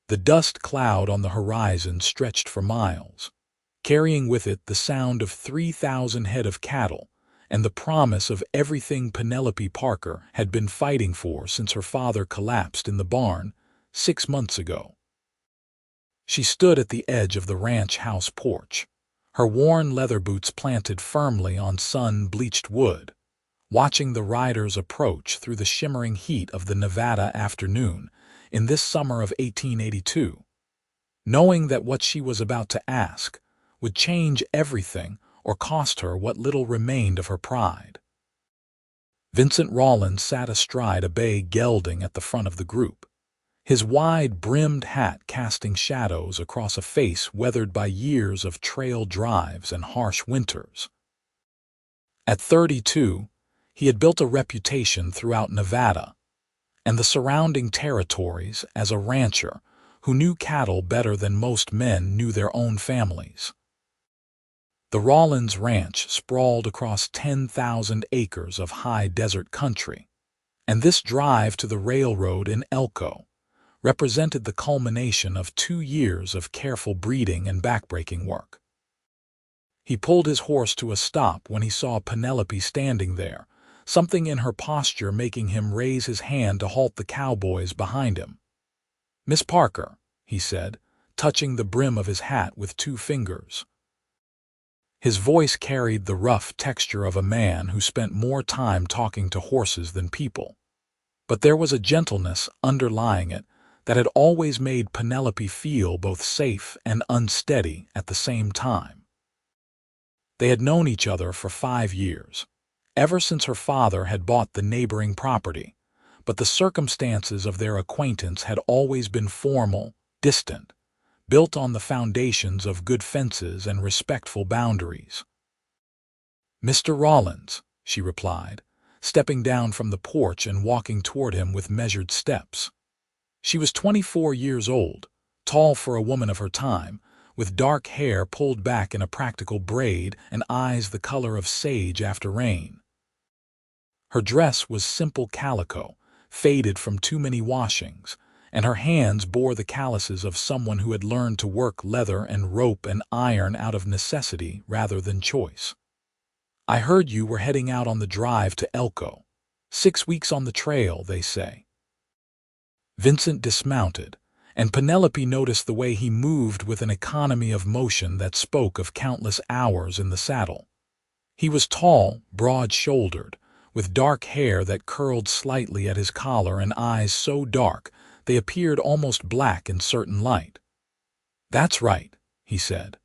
The dust cloud on the horizon stretched for miles, carrying with it the sound of 3,000 head of cattle and the promise of everything Penelope Parker had been fighting for since her father collapsed in the barn 6 months ago. She stood at the edge of the ranch house porch, her worn leather boots planted firmly on sun-bleached wood, watching the riders approach through the shimmering heat of the Nevada afternoon in this summer of 1882, knowing that what she was about to ask would change everything or cost her what little remained of her pride. Vincent Rawlins sat astride a bay gelding at the front of the group, his wide-brimmed hat casting shadows across a face weathered by years of trail drives and harsh winters. At 32, he had built a reputation throughout Nevada and the surrounding territories as a rancher who knew cattle better than most men knew their own families. The Rawlins Ranch sprawled across 10,000 acres of high desert country, and this drive to the railroad in Elko represented the culmination of 2 years of careful breeding and backbreaking work. He pulled his horse to a stop when he saw Penelope standing there, something in her posture making him raise his hand to halt the cowboys behind him. "Miss Parker," he said, touching the brim of his hat with 2 fingers. His voice carried the rough texture of a man who spent more time talking to horses than people, but there was a gentleness underlying it that had always made Penelope feel both safe and unsteady at the same time. They had known each other for 5 years, ever since her father had bought the neighboring property, but the circumstances of their acquaintance had always been formal, distant, built on the foundations of good fences and respectful boundaries. "Mr. Rawlins," she replied, stepping down from the porch and walking toward him with measured steps. She was 24 years old, tall for a woman of her time, with dark hair pulled back in a practical braid and eyes the color of sage after rain. Her dress was simple calico, faded from too many washings, and her hands bore the calluses of someone who had learned to work leather and rope and iron out of necessity rather than choice. "I heard you were heading out on the drive to Elko. 6 weeks on the trail, they say." Vincent dismounted, and Penelope noticed the way he moved with an economy of motion that spoke of countless hours in the saddle. He was tall, broad-shouldered, with dark hair that curled slightly at his collar and eyes so dark they appeared almost black in certain light. "That's right," he said.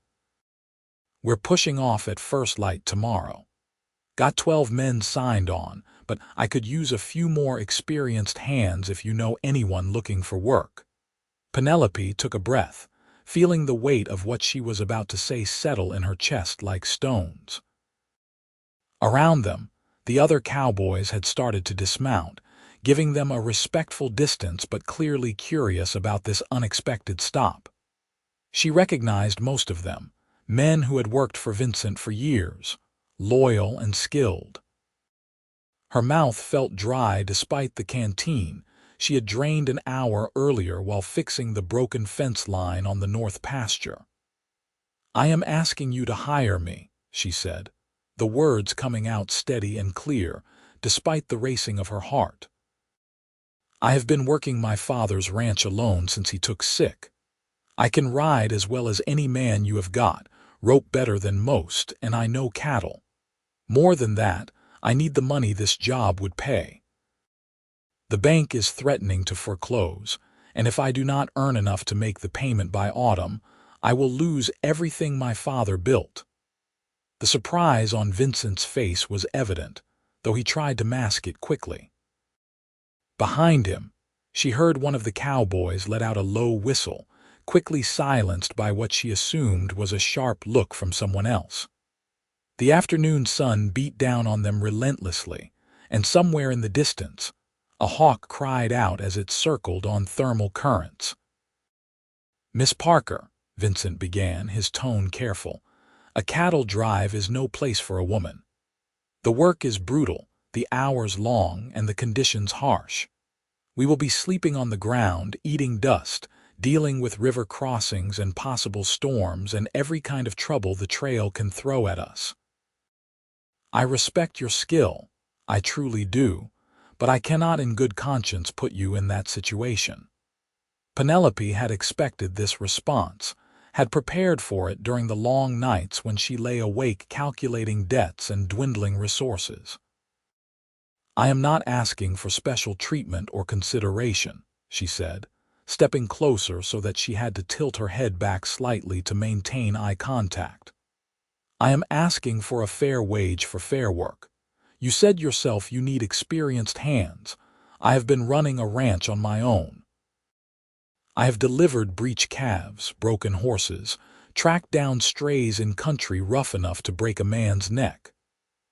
"We're pushing off at first light tomorrow. Got 12 men signed on, but I could use a few more experienced hands if you know anyone looking for work." Penelope took a breath, feeling the weight of what she was about to say settle in her chest like stones. Around them, the other cowboys had started to dismount, giving them a respectful distance but clearly curious about this unexpected stop. She recognized most of them, men who had worked for Vincent for years, loyal and skilled. Her mouth felt dry despite the canteen she had drained an hour earlier while fixing the broken fence line on the north pasture. "I am asking you to hire me," she said, the words coming out steady and clear, despite the racing of her heart. "I have been working my father's ranch alone since he took sick. I can ride as well as any man you have got, rope better than most, and I know cattle. More than that, I need the money this job would pay. The bank is threatening to foreclose, and if I do not earn enough to make the payment by autumn, I will lose everything my father built." The surprise on Vincent's face was evident, though he tried to mask it quickly. Behind him, she heard one of the cowboys let out a low whistle, quickly silenced by what she assumed was a sharp look from someone else. The afternoon sun beat down on them relentlessly, and somewhere in the distance, a hawk cried out as it circled on thermal currents. "Miss Parker," Vincent began, his tone careful, "a cattle drive is no place for a woman. The work is brutal, the hours long, and the conditions harsh. We will be sleeping on the ground, eating dust, dealing with river crossings and possible storms and every kind of trouble the trail can throw at us. I respect your skill, I truly do, but I cannot in good conscience put you in that situation. Penelope had expected this response, had prepared for it during the long nights when she lay awake calculating debts and dwindling resources. I am not asking for special treatment or consideration, she said, stepping closer so that she had to tilt her head back slightly to maintain eye contact. I am asking for a fair wage for fair work. You said yourself you need experienced hands. I have been running a ranch on my own. I have delivered breech calves, broken horses, tracked down strays in country rough enough to break a man's neck.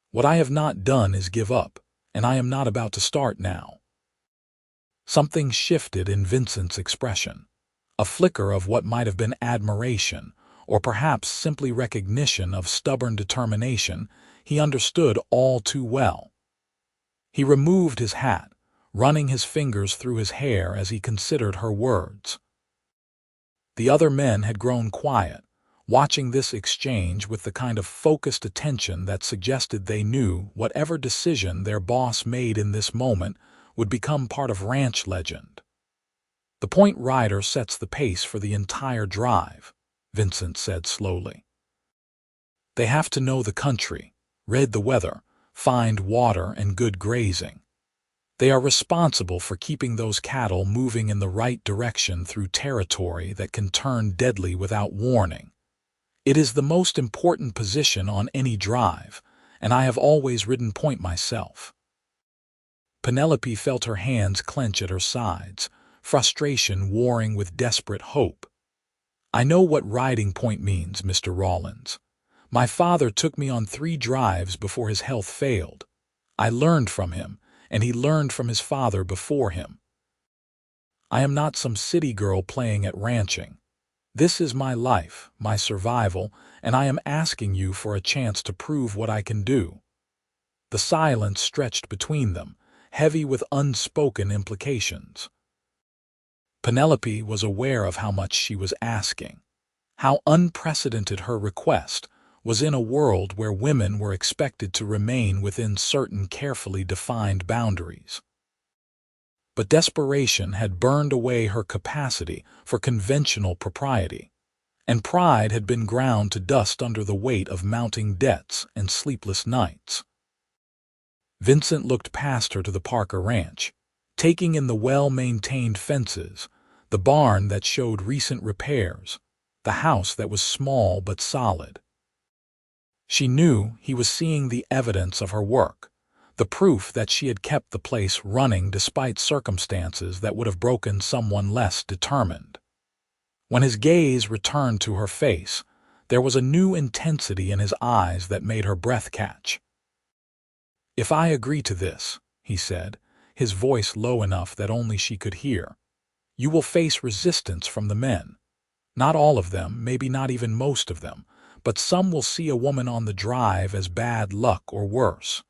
What I have not done is give up, and I am not about to start now. Something shifted in Vincent's expression, a flicker of what might have been admiration, or perhaps simply recognition of stubborn determination he understood all too well. He removed his hat, running his fingers through his hair as he considered her words. The other men had grown quiet, watching this exchange with the kind of focused attention that suggested they knew whatever decision their boss made in this moment would become part of ranch legend. The point rider sets the pace for the entire drive, Vincent said slowly. They have to know the country, read the weather, find water and good grazing. They are responsible for keeping those cattle moving in the right direction through territory that can turn deadly without warning. It is the most important position on any drive, and I have always ridden point myself. Penelope felt her hands clench at her sides, frustration warring with desperate hope. I know what riding point means, Mr. Rawlins. My father took me on 3 drives before his health failed. I learned from him, and he learned from his father before him. I am not some city girl playing at ranching. This is my life, my survival, and I am asking you for a chance to prove what I can do. The silence stretched between them, heavy with unspoken implications. Penelope was aware of how much she was asking, how unprecedented her request was in a world where women were expected to remain within certain carefully defined boundaries. But desperation had burned away her capacity for conventional propriety, and pride had been ground to dust under the weight of mounting debts and sleepless nights. Vincent looked past her to the Parker ranch, taking in the well-maintained fences, the barn that showed recent repairs, the house that was small but solid. She knew he was seeing the evidence of her work, the proof that she had kept the place running despite circumstances that would have broken someone less determined. When his gaze returned to her face, there was a new intensity in his eyes that made her breath catch. "If I agree to this," he said, his voice low enough that only she could hear, "you will face resistance from the men. Not all of them, maybe not even most of them, but some will see a woman on the drive as bad luck or worse.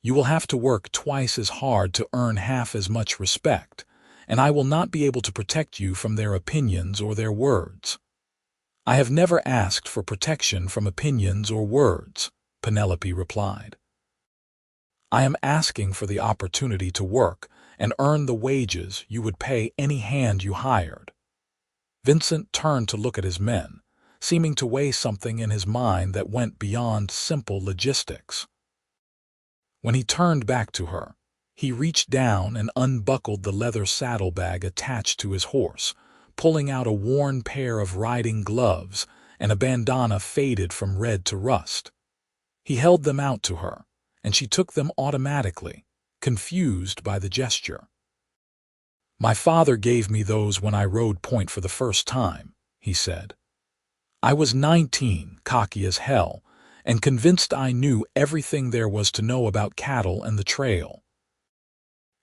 You will have to work twice as hard to earn half as much respect, and I will not be able to protect you from their opinions or their words." "I have never asked for protection from opinions or words," Penelope replied. "I am asking for the opportunity to work and earn the wages you would pay any hand you hired." Vincent turned to look at his men, seeming to weigh something in his mind that went beyond simple logistics. When he turned back to her, he reached down and unbuckled the leather saddlebag attached to his horse, pulling out a worn pair of riding gloves and a bandana faded from red to rust. He held them out to her, and she took them automatically, confused by the gesture. "My father gave me those when I rode point for the first time," he said. "I was 19, cocky as hell, and convinced I knew everything there was to know about cattle and the trail.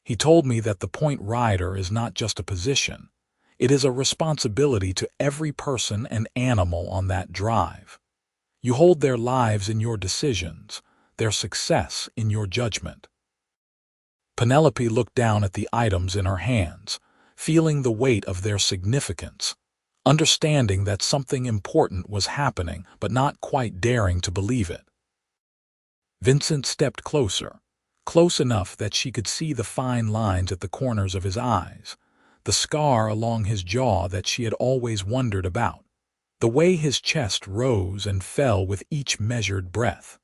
He told me that the point rider is not just a position, it is a responsibility to every person and animal on that drive. You hold their lives in your decisions, their success in your judgment." Penelope looked down at the items in her hands, feeling the weight of their significance, understanding that something important was happening but not quite daring to believe it. Vincent stepped closer, close enough that she could see the fine lines at the corners of his eyes, the scar along his jaw that she had always wondered about, the way his chest rose and fell with each measured breath.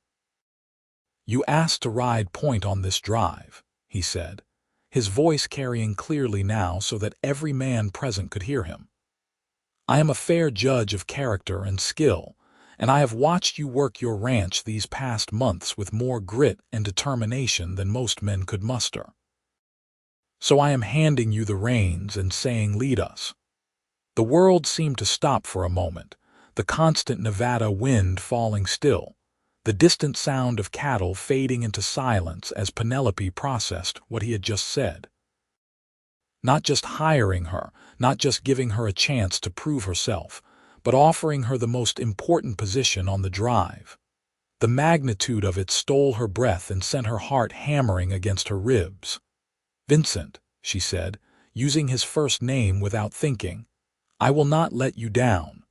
"You asked to ride point on this drive," he said, his voice carrying clearly now so that every man present could hear him. "I am a fair judge of character and skill, and I have watched you work your ranch these past months with more grit and determination than most men could muster. So I am handing you the reins and saying, lead us." The world seemed to stop for a moment, the constant Nevada wind falling still, the distant sound of cattle fading into silence as Penelope processed what he had just said. Not just hiring her, not just giving her a chance to prove herself, but offering her the most important position on the drive. The magnitude of it stole her breath and sent her heart hammering against her ribs. "Vincent," she said, using his first name without thinking, "I will not let you down.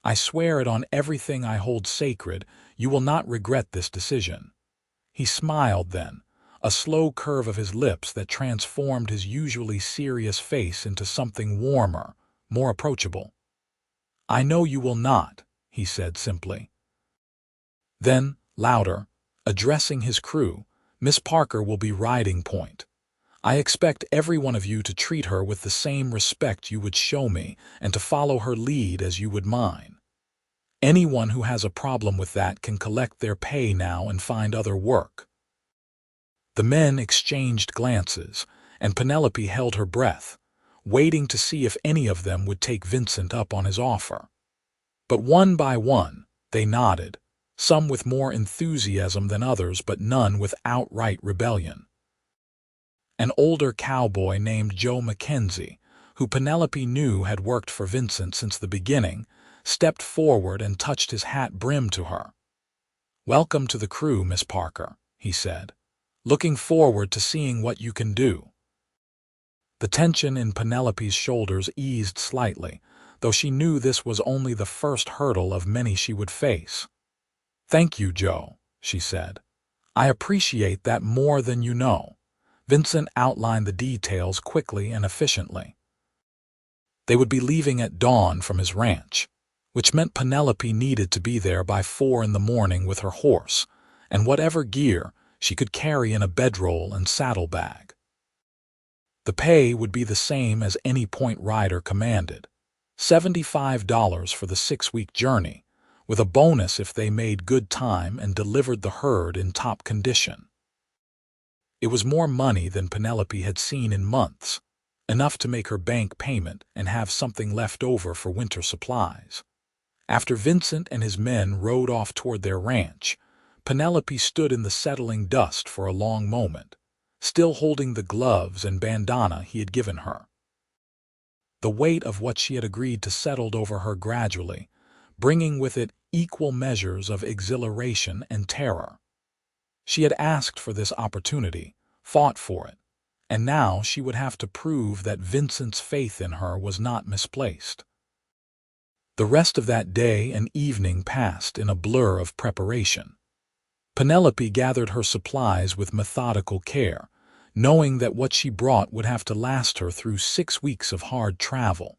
I swear it on everything I hold sacred, you will not regret this decision." He smiled then, a slow curve of his lips that transformed his usually serious face into something warmer, more approachable. "I know you will not," he said simply. Then, louder, addressing his crew, "Miss Parker will be riding point. I expect every one of you to treat her with the same respect you would show me and to follow her lead as you would mine. Anyone who has a problem with that can collect their pay now and find other work." The men exchanged glances, and Penelope held her breath, waiting to see if any of them would take Vincent up on his offer. But one by one, they nodded, some with more enthusiasm than others but none with outright rebellion. An older cowboy named Joe Mackenzie, who Penelope knew had worked for Vincent since the beginning, stepped forward and touched his hat brim to her. "Welcome to the crew, Miss Parker," he said. "Looking forward to seeing what you can do." The tension in Penelope's shoulders eased slightly, though she knew this was only the first hurdle of many she would face. "Thank you, Joe," she said. "I appreciate that more than you know." Vincent outlined the details quickly and efficiently. They would be leaving at dawn from his ranch, which meant Penelope needed to be there by 4 in the morning with her horse, and whatever gear she could carry in a bedroll and saddlebag. The pay would be the same as any point rider commanded, $75 for the 6-week journey, with a bonus if they made good time and delivered the herd in top condition. It was more money than Penelope had seen in months, enough to make her bank payment and have something left over for winter supplies. After Vincent and his men rode off toward their ranch, Penelope stood in the settling dust for a long moment, still holding the gloves and bandana he had given her. The weight of what she had agreed to settled over her gradually, bringing with it equal measures of exhilaration and terror. She had asked for this opportunity, fought for it, and now she would have to prove that Vincent's faith in her was not misplaced. The rest of that day and evening passed in a blur of preparation. Penelope gathered her supplies with methodical care, knowing that what she brought would have to last her through 6 weeks of hard travel.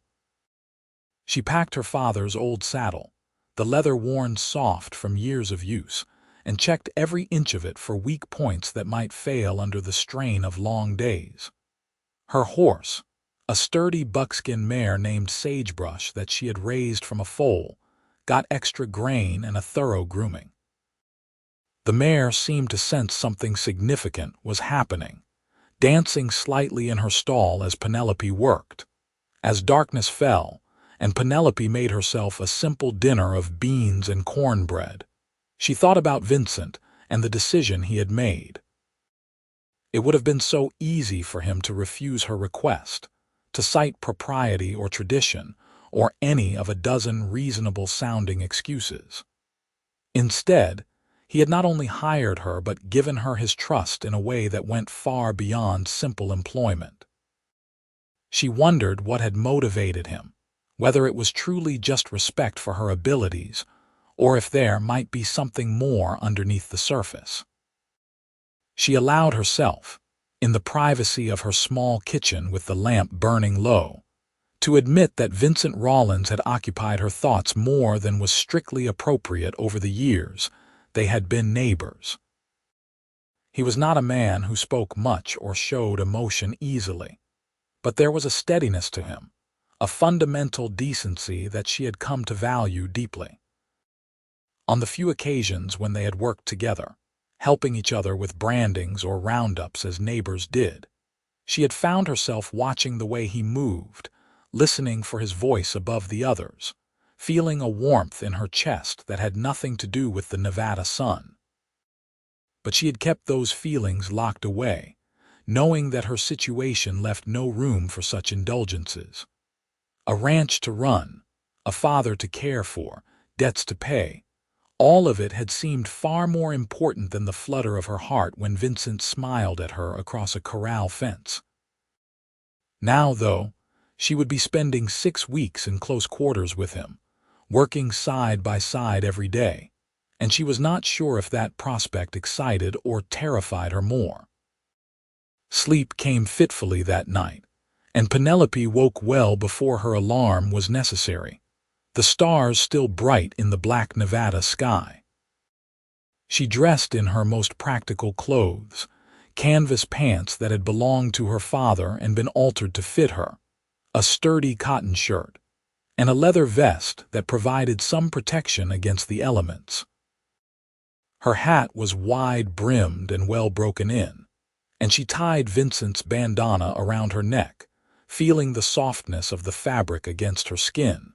She packed her father's old saddle, the leather worn soft from years of use, and checked every inch of it for weak points that might fail under the strain of long days. Her horse, a sturdy buckskin mare named Sagebrush that she had raised from a foal, got extra grain and a thorough grooming. The mare seemed to sense something significant was happening, dancing slightly in her stall as Penelope worked. As darkness fell, and Penelope made herself a simple dinner of beans and cornbread, she thought about Vincent and the decision he had made. It would have been so easy for him to refuse her request, to cite propriety or tradition, or any of a dozen reasonable-sounding excuses. Instead, he had not only hired her but given her his trust in a way that went far beyond simple employment. She wondered what had motivated him, whether it was truly just respect for her abilities, or if there might be something more underneath the surface. She allowed herself, in the privacy of her small kitchen with the lamp burning low, to admit that Vincent Rawlins had occupied her thoughts more than was strictly appropriate over the years they had been neighbors. He was not a man who spoke much or showed emotion easily, but there was a steadiness to him, a fundamental decency that she had come to value deeply. On the few occasions when they had worked together, helping each other with brandings or roundups as neighbors did, she had found herself watching the way he moved, listening for his voice above the others, feeling a warmth in her chest that had nothing to do with the Nevada sun. But she had kept those feelings locked away, knowing that her situation left no room for such indulgences. A ranch to run, a father to care for, debts to pay, all of it had seemed far more important than the flutter of her heart when Vincent smiled at her across a corral fence. Now, though, she would be spending 6 weeks in close quarters with him, working side by side every day, and she was not sure if that prospect excited or terrified her more. Sleep came fitfully that night, and Penelope woke well before her alarm was necessary, the stars still bright in the black Nevada sky. She dressed in her most practical clothes, canvas pants that had belonged to her father and been altered to fit her, a sturdy cotton shirt, and a leather vest that provided some protection against the elements. Her hat was wide-brimmed and well broken in, and she tied Vincent's bandana around her neck, feeling the softness of the fabric against her skin.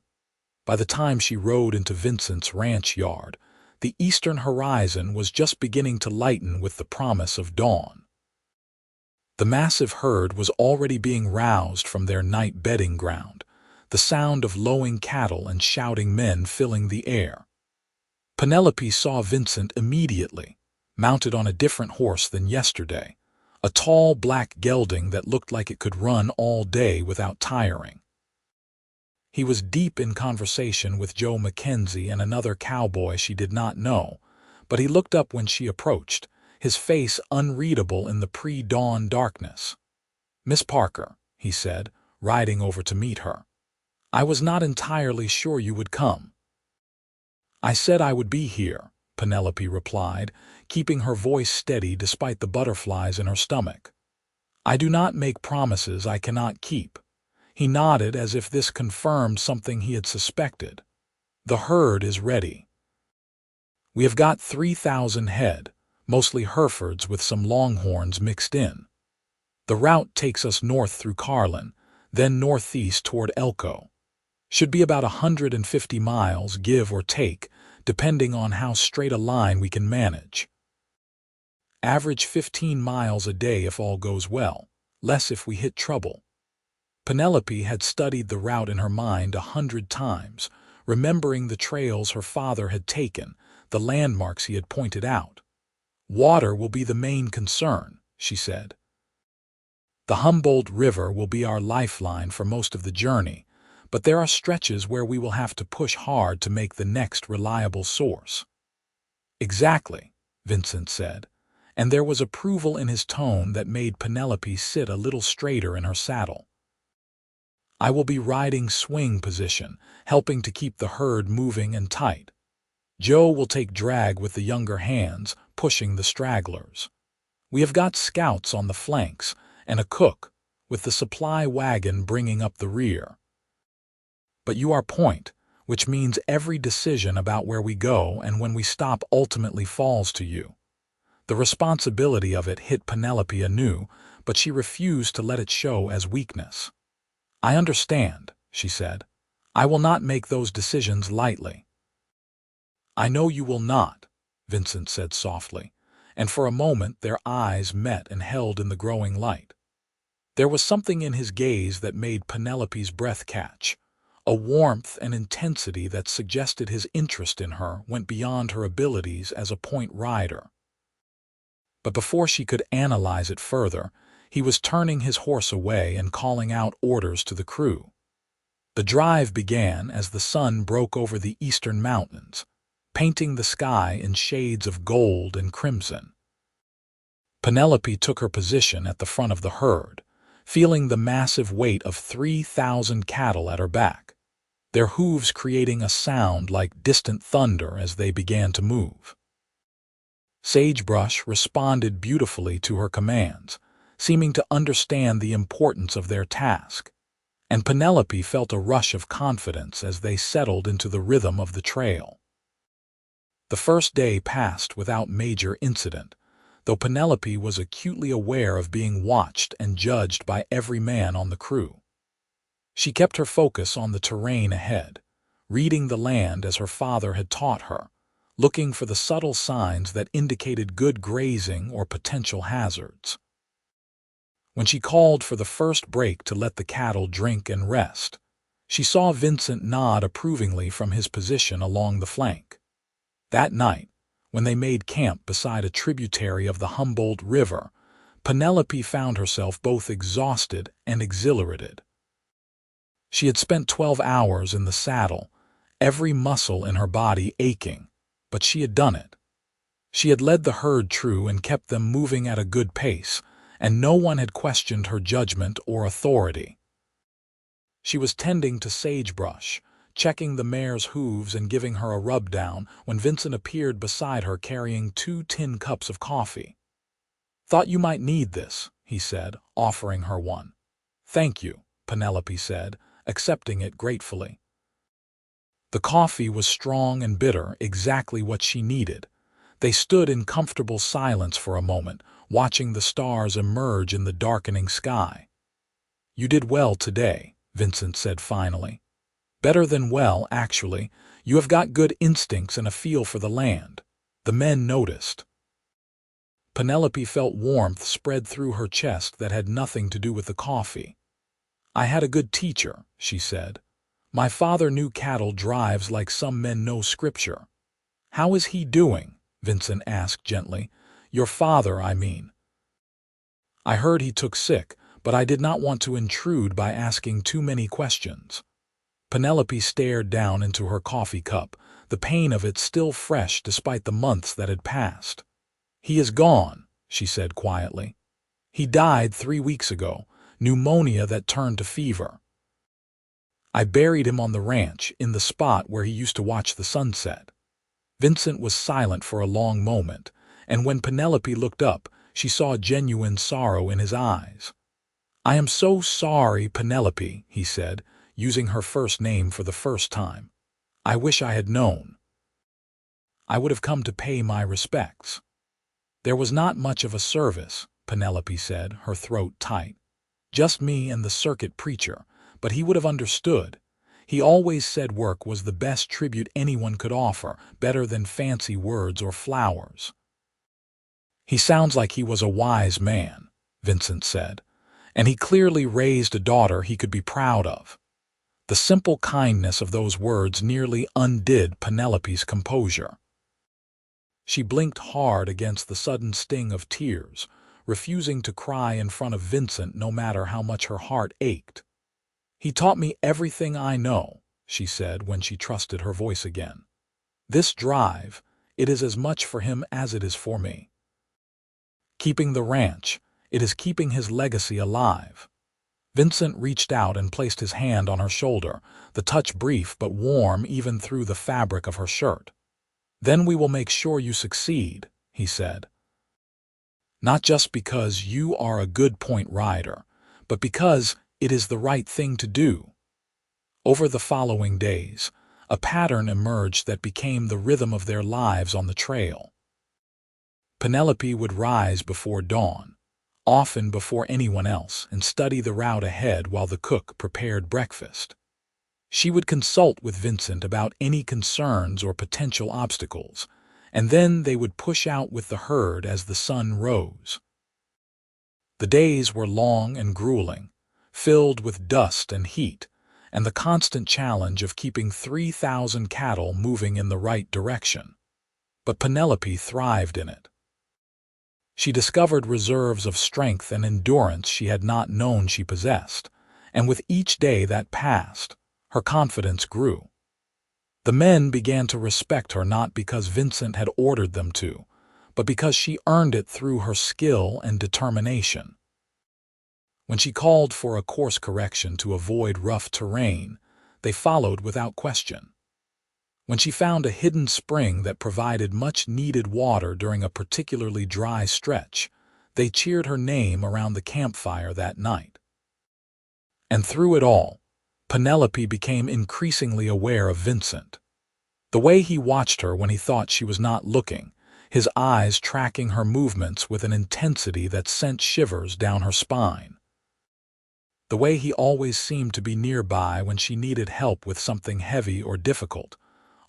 By the time she rode into Vincent's ranch yard, the eastern horizon was just beginning to lighten with the promise of dawn. The massive herd was already being roused from their night bedding ground, the sound of lowing cattle and shouting men filling the air. Penelope saw Vincent immediately, mounted on a different horse than yesterday, a tall black gelding that looked like it could run all day without tiring. He was deep in conversation with Joe Mackenzie and another cowboy she did not know, but he looked up when she approached, his face unreadable in the pre-dawn darkness. "Miss Parker," he said, riding over to meet her. "I was not entirely sure you would come." "I said I would be here," Penelope replied, keeping her voice steady despite the butterflies in her stomach. "I do not make promises I cannot keep." He nodded as if this confirmed something he had suspected. "The herd is ready. We have got 3,000 head, mostly Herefords with some Longhorns mixed in. The route takes us north through Carlin, then northeast toward Elko. Should be about 150 miles, give or take, depending on how straight a line we can manage. Average 15 miles a day if all goes well, less if we hit trouble." Penelope had studied the route in her mind 100 times, remembering the trails her father had taken, the landmarks he had pointed out. "Water will be the main concern," she said. "The Humboldt River will be our lifeline for most of the journey, but there are stretches where we will have to push hard to make the next reliable source." "Exactly," Vincent said, and there was approval in his tone that made Penelope sit a little straighter in her saddle. "I will be riding swing position, helping to keep the herd moving and tight. Joe will take drag with the younger hands, pushing the stragglers. We have got scouts on the flanks, and a cook, with the supply wagon bringing up the rear. But you are point, which means every decision about where we go and when we stop ultimately falls to you." The responsibility of it hit Penelope anew, but she refused to let it show as weakness. "I understand," she said. "I will not make those decisions lightly." "I know you will not," Vincent said softly, and for a moment their eyes met and held in the growing light. There was something in his gaze that made Penelope's breath catch, a warmth and intensity that suggested his interest in her went beyond her abilities as a point rider. But before she could analyze it further, He was turning his horse away and calling out orders to the crew. The drive began as the sun broke over the eastern mountains, painting the sky in shades of gold and crimson. Penelope took her position at the front of the herd, feeling the massive weight of 3,000 cattle at her back, their hooves creating a sound like distant thunder as they began to move. Sagebrush responded beautifully to her commands, seeming to understand the importance of their task, and Penelope felt a rush of confidence as they settled into the rhythm of the trail. The first day passed without major incident, though Penelope was acutely aware of being watched and judged by every man on the crew. She kept her focus on the terrain ahead, reading the land as her father had taught her, looking for the subtle signs that indicated good grazing or potential hazards. When she called for the first break to let the cattle drink and rest, she saw Vincent nod approvingly from his position along the flank. That night, when they made camp beside a tributary of the Humboldt River, Penelope found herself both exhausted and exhilarated. She had spent 12 hours in the saddle, every muscle in her body aching, but she had done it. She had led the herd true and kept them moving at a good pace, and no one had questioned her judgment or authority. She was tending to Sagebrush, checking the mare's hooves and giving her a rub-down when Vincent appeared beside her carrying 2 tin cups of coffee. "Thought you might need this," he said, offering her one. "Thank you," Penelope said, accepting it gratefully. The coffee was strong and bitter, exactly what she needed. They stood in comfortable silence for a moment, watching the stars emerge in the darkening sky. "You did well today," Vincent said finally. "Better than well, actually. You have got good instincts and a feel for the land." The men noticed. Penelope felt warmth spread through her chest that had nothing to do with the coffee. "I had a good teacher," she said. "My father knew cattle drives like some men know scripture." "How is he doing?" Vincent asked gently. "Your father, I mean." "I heard he took sick, but I did not want to intrude by asking too many questions." Penelope stared down into her coffee cup, the pain of it still fresh despite the months that had passed. "He is gone," she said quietly. "He died 3 weeks ago, pneumonia that turned to fever. I buried him on the ranch, in the spot where he used to watch the sunset." Vincent was silent for a long moment, and when Penelope looked up, she saw genuine sorrow in his eyes. "I am so sorry, Penelope," he said, using her first name for the first time. "I wish I had known. I would have come to pay my respects." "There was not much of a service," Penelope said, her throat tight. "Just me and the circuit preacher, but he would have understood. He always said work was the best tribute anyone could offer, better than fancy words or flowers." "He sounds like he was a wise man," Vincent said, "and he clearly raised a daughter he could be proud of." The simple kindness of those words nearly undid Penelope's composure. She blinked hard against the sudden sting of tears, refusing to cry in front of Vincent no matter how much her heart ached. "He taught me everything I know," she said when she trusted her voice again. "This drive, it is as much for him as it is for me. Keeping the ranch, it is keeping his legacy alive." Vincent reached out and placed his hand on her shoulder, the touch brief but warm even through the fabric of her shirt. "Then we will make sure you succeed," he said. "Not just because you are a good point rider, but because it is the right thing to do." Over the following days, a pattern emerged that became the rhythm of their lives on the trail. Penelope would rise before dawn, often before anyone else, and study the route ahead while the cook prepared breakfast. She would consult with Vincent about any concerns or potential obstacles, and then they would push out with the herd as the sun rose. The days were long and grueling, filled with dust and heat, and the constant challenge of keeping 3,000 cattle moving in the right direction. But Penelope thrived in it. She discovered reserves of strength and endurance she had not known she possessed, and with each day that passed, her confidence grew. The men began to respect her not because Vincent had ordered them to, but because she earned it through her skill and determination. When she called for a course correction to avoid rough terrain, they followed without question. When she found a hidden spring that provided much-needed water during a particularly dry stretch, they cheered her name around the campfire that night. And through it all, Penelope became increasingly aware of Vincent. The way he watched her when he thought she was not looking, his eyes tracking her movements with an intensity that sent shivers down her spine. The way he always seemed to be nearby when she needed help with something heavy or difficult,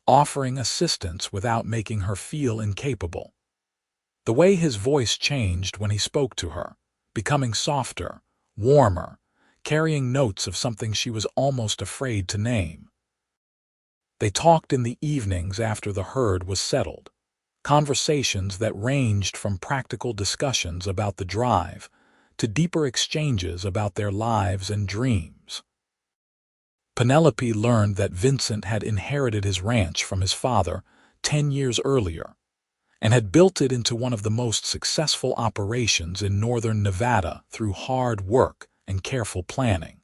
offering assistance without making her feel incapable. The way his voice changed when he spoke to her, becoming softer, warmer, carrying notes of something she was almost afraid to name. They talked in the evenings after the herd was settled, conversations that ranged from practical discussions about the drive to deeper exchanges about their lives and dreams. Penelope learned that Vincent had inherited his ranch from his father 10 years earlier and had built it into one of the most successful operations in northern Nevada through hard work and careful planning.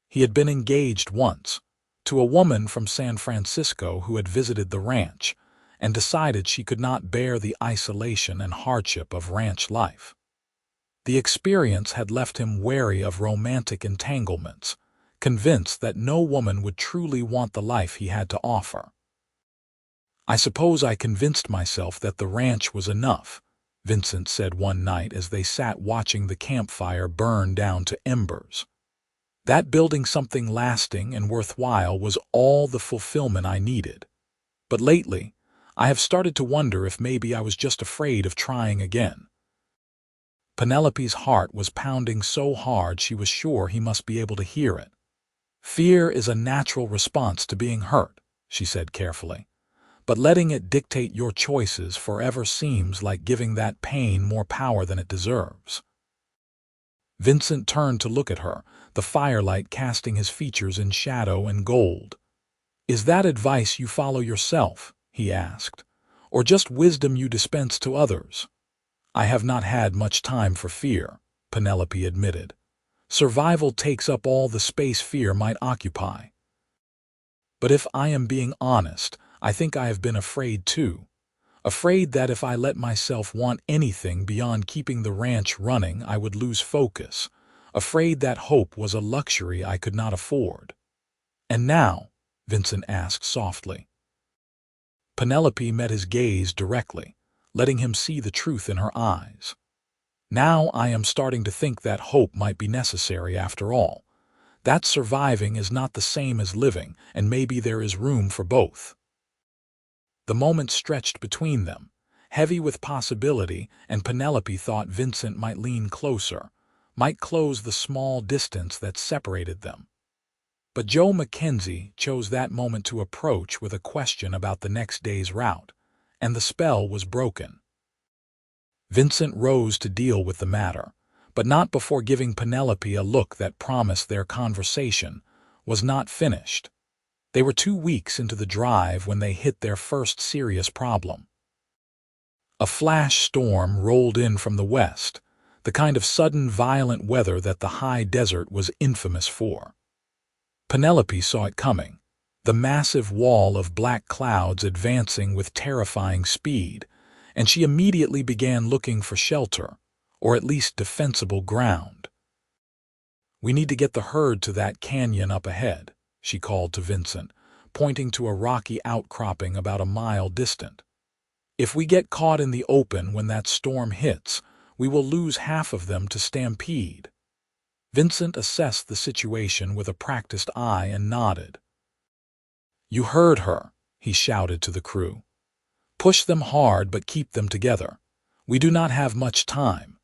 He had been engaged once to a woman from San Francisco who had visited the ranch and decided she could not bear the isolation and hardship of ranch life. The experience had left him wary of romantic entanglements, convinced that no woman would truly want the life he had to offer. "I suppose I convinced myself that the ranch was enough," Vincent said one night as they sat watching the campfire burn down to embers. "That building something lasting and worthwhile was all the fulfillment I needed. But lately, I have started to wonder if maybe I was just afraid of trying again." Penelope's heart was pounding so hard she was sure he must be able to hear it. "Fear is a natural response to being hurt," she said carefully, "but letting it dictate your choices forever seems like giving that pain more power than it deserves." Vincent turned to look at her, the firelight casting his features in shadow and gold. "Is that advice you follow yourself," he asked, "or just wisdom you dispense to others?" "I have not had much time for fear," Penelope admitted. "Survival takes up all the space fear might occupy. But if I am being honest, I think I have been afraid too. Afraid that if I let myself want anything beyond keeping the ranch running, I would lose focus. Afraid that hope was a luxury I could not afford." "And now?" Vincent asked softly. Penelope met his gaze directly, letting him see the truth in her eyes. "Now I am starting to think that hope might be necessary after all. That surviving is not the same as living, and maybe there is room for both." The moment stretched between them, heavy with possibility, and Penelope thought Vincent might lean closer, might close the small distance that separated them. But Joe Mackenzie chose that moment to approach with a question about the next day's route, and the spell was broken. Vincent rose to deal with the matter, but not before giving Penelope a look that promised their conversation was not finished. They were 2 weeks into the drive when they hit their first serious problem. A flash storm rolled in from the west, the kind of sudden violent weather that the high desert was infamous for. Penelope saw it coming, the massive wall of black clouds advancing with terrifying speed, and she immediately began looking for shelter, or at least defensible ground. "We need to get the herd to that canyon up ahead," she called to Vincent, pointing to a rocky outcropping about a mile distant. "If we get caught in the open when that storm hits, we will lose half of them to stampede." Vincent assessed the situation with a practiced eye and nodded. "You heard her," he shouted to the crew. "Push them hard but keep them together. We do not have much time."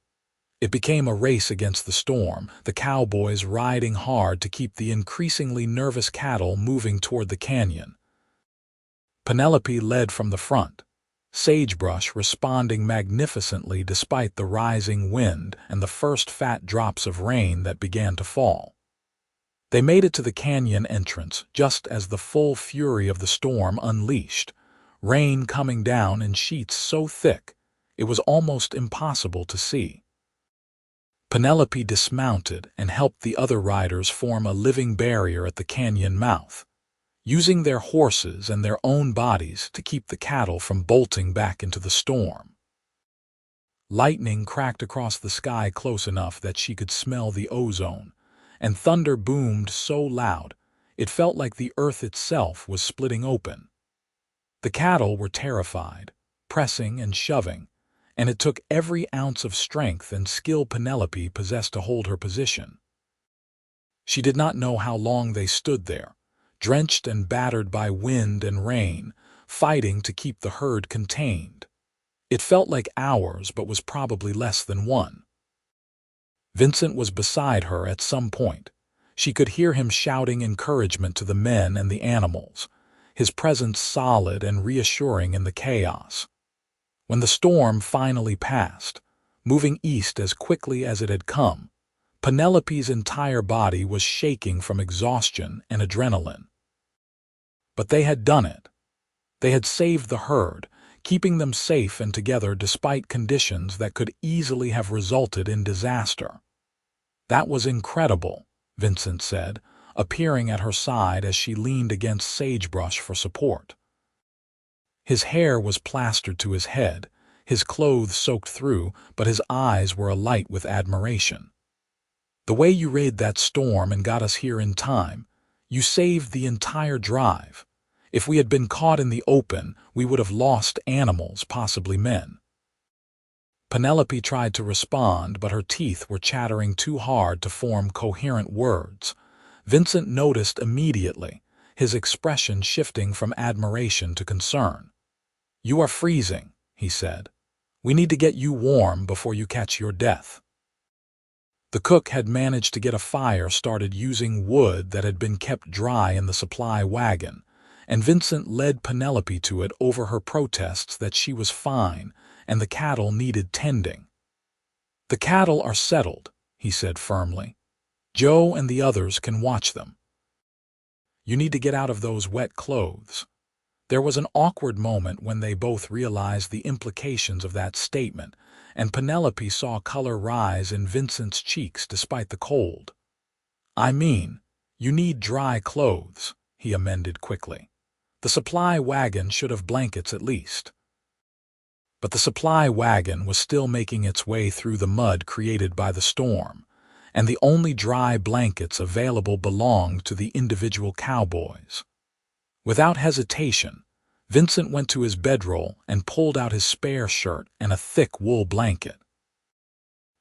It became a race against the storm, the cowboys riding hard to keep the increasingly nervous cattle moving toward the canyon. Penelope led from the front, sagebrush responding magnificently despite the rising wind and the first fat drops of rain that began to fall. They made it to the canyon entrance just as the full fury of the storm unleashed, rain coming down in sheets so thick it was almost impossible to see. Penelope dismounted and helped the other riders form a living barrier at the canyon mouth, using their horses and their own bodies to keep the cattle from bolting back into the storm. Lightning cracked across the sky close enough that she could smell the ozone, and thunder boomed so loud it felt like the earth itself was splitting open. The cattle were terrified, pressing and shoving, and it took every ounce of strength and skill Penelope possessed to hold her position. She did not know how long they stood there, drenched and battered by wind and rain, fighting to keep the herd contained. It felt like hours, but was probably less than one. Vincent was beside her at some point. She could hear him shouting encouragement to the men and the animals, his presence solid and reassuring in the chaos. When the storm finally passed, moving east as quickly as it had come, Penelope's entire body was shaking from exhaustion and adrenaline. But they had done it. They had saved the herd, keeping them safe and together despite conditions that could easily have resulted in disaster. "That was incredible," Vincent said, appearing at her side as she leaned against sagebrush for support. His hair was plastered to his head, his clothes soaked through, but his eyes were alight with admiration. "The way you rode that storm and got us here in time, you saved the entire drive. If we had been caught in the open, we would have lost animals, possibly men." Penelope tried to respond, but her teeth were chattering too hard to form coherent words. Vincent noticed immediately, his expression shifting from admiration to concern. "You are freezing," he said. "We need to get you warm before you catch your death." The cook had managed to get a fire started using wood that had been kept dry in the supply wagon, and Vincent led Penelope to it over her protests that she was fine and the cattle needed tending. "The cattle are settled," he said firmly. "Joe and the others can watch them. You need to get out of those wet clothes." There was an awkward moment when they both realized the implications of that statement, and Penelope saw color rise in Vincent's cheeks despite the cold. "I mean, you need dry clothes," he amended quickly. "The supply wagon should have blankets at least." But the supply wagon was still making its way through the mud created by the storm, and the only dry blankets available belonged to the individual cowboys. Without hesitation, Vincent went to his bedroll and pulled out his spare shirt and a thick wool blanket.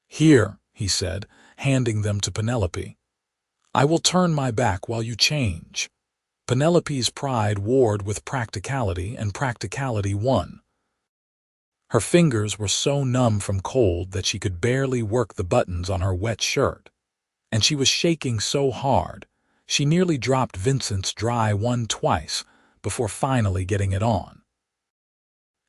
"Here," he said, handing them to Penelope. "I will turn my back while you change." Penelope's pride warred with practicality, and practicality won. Her fingers were so numb from cold that she could barely work the buttons on her wet shirt, and she was shaking so hard she nearly dropped Vincent's dry one twice before finally getting it on.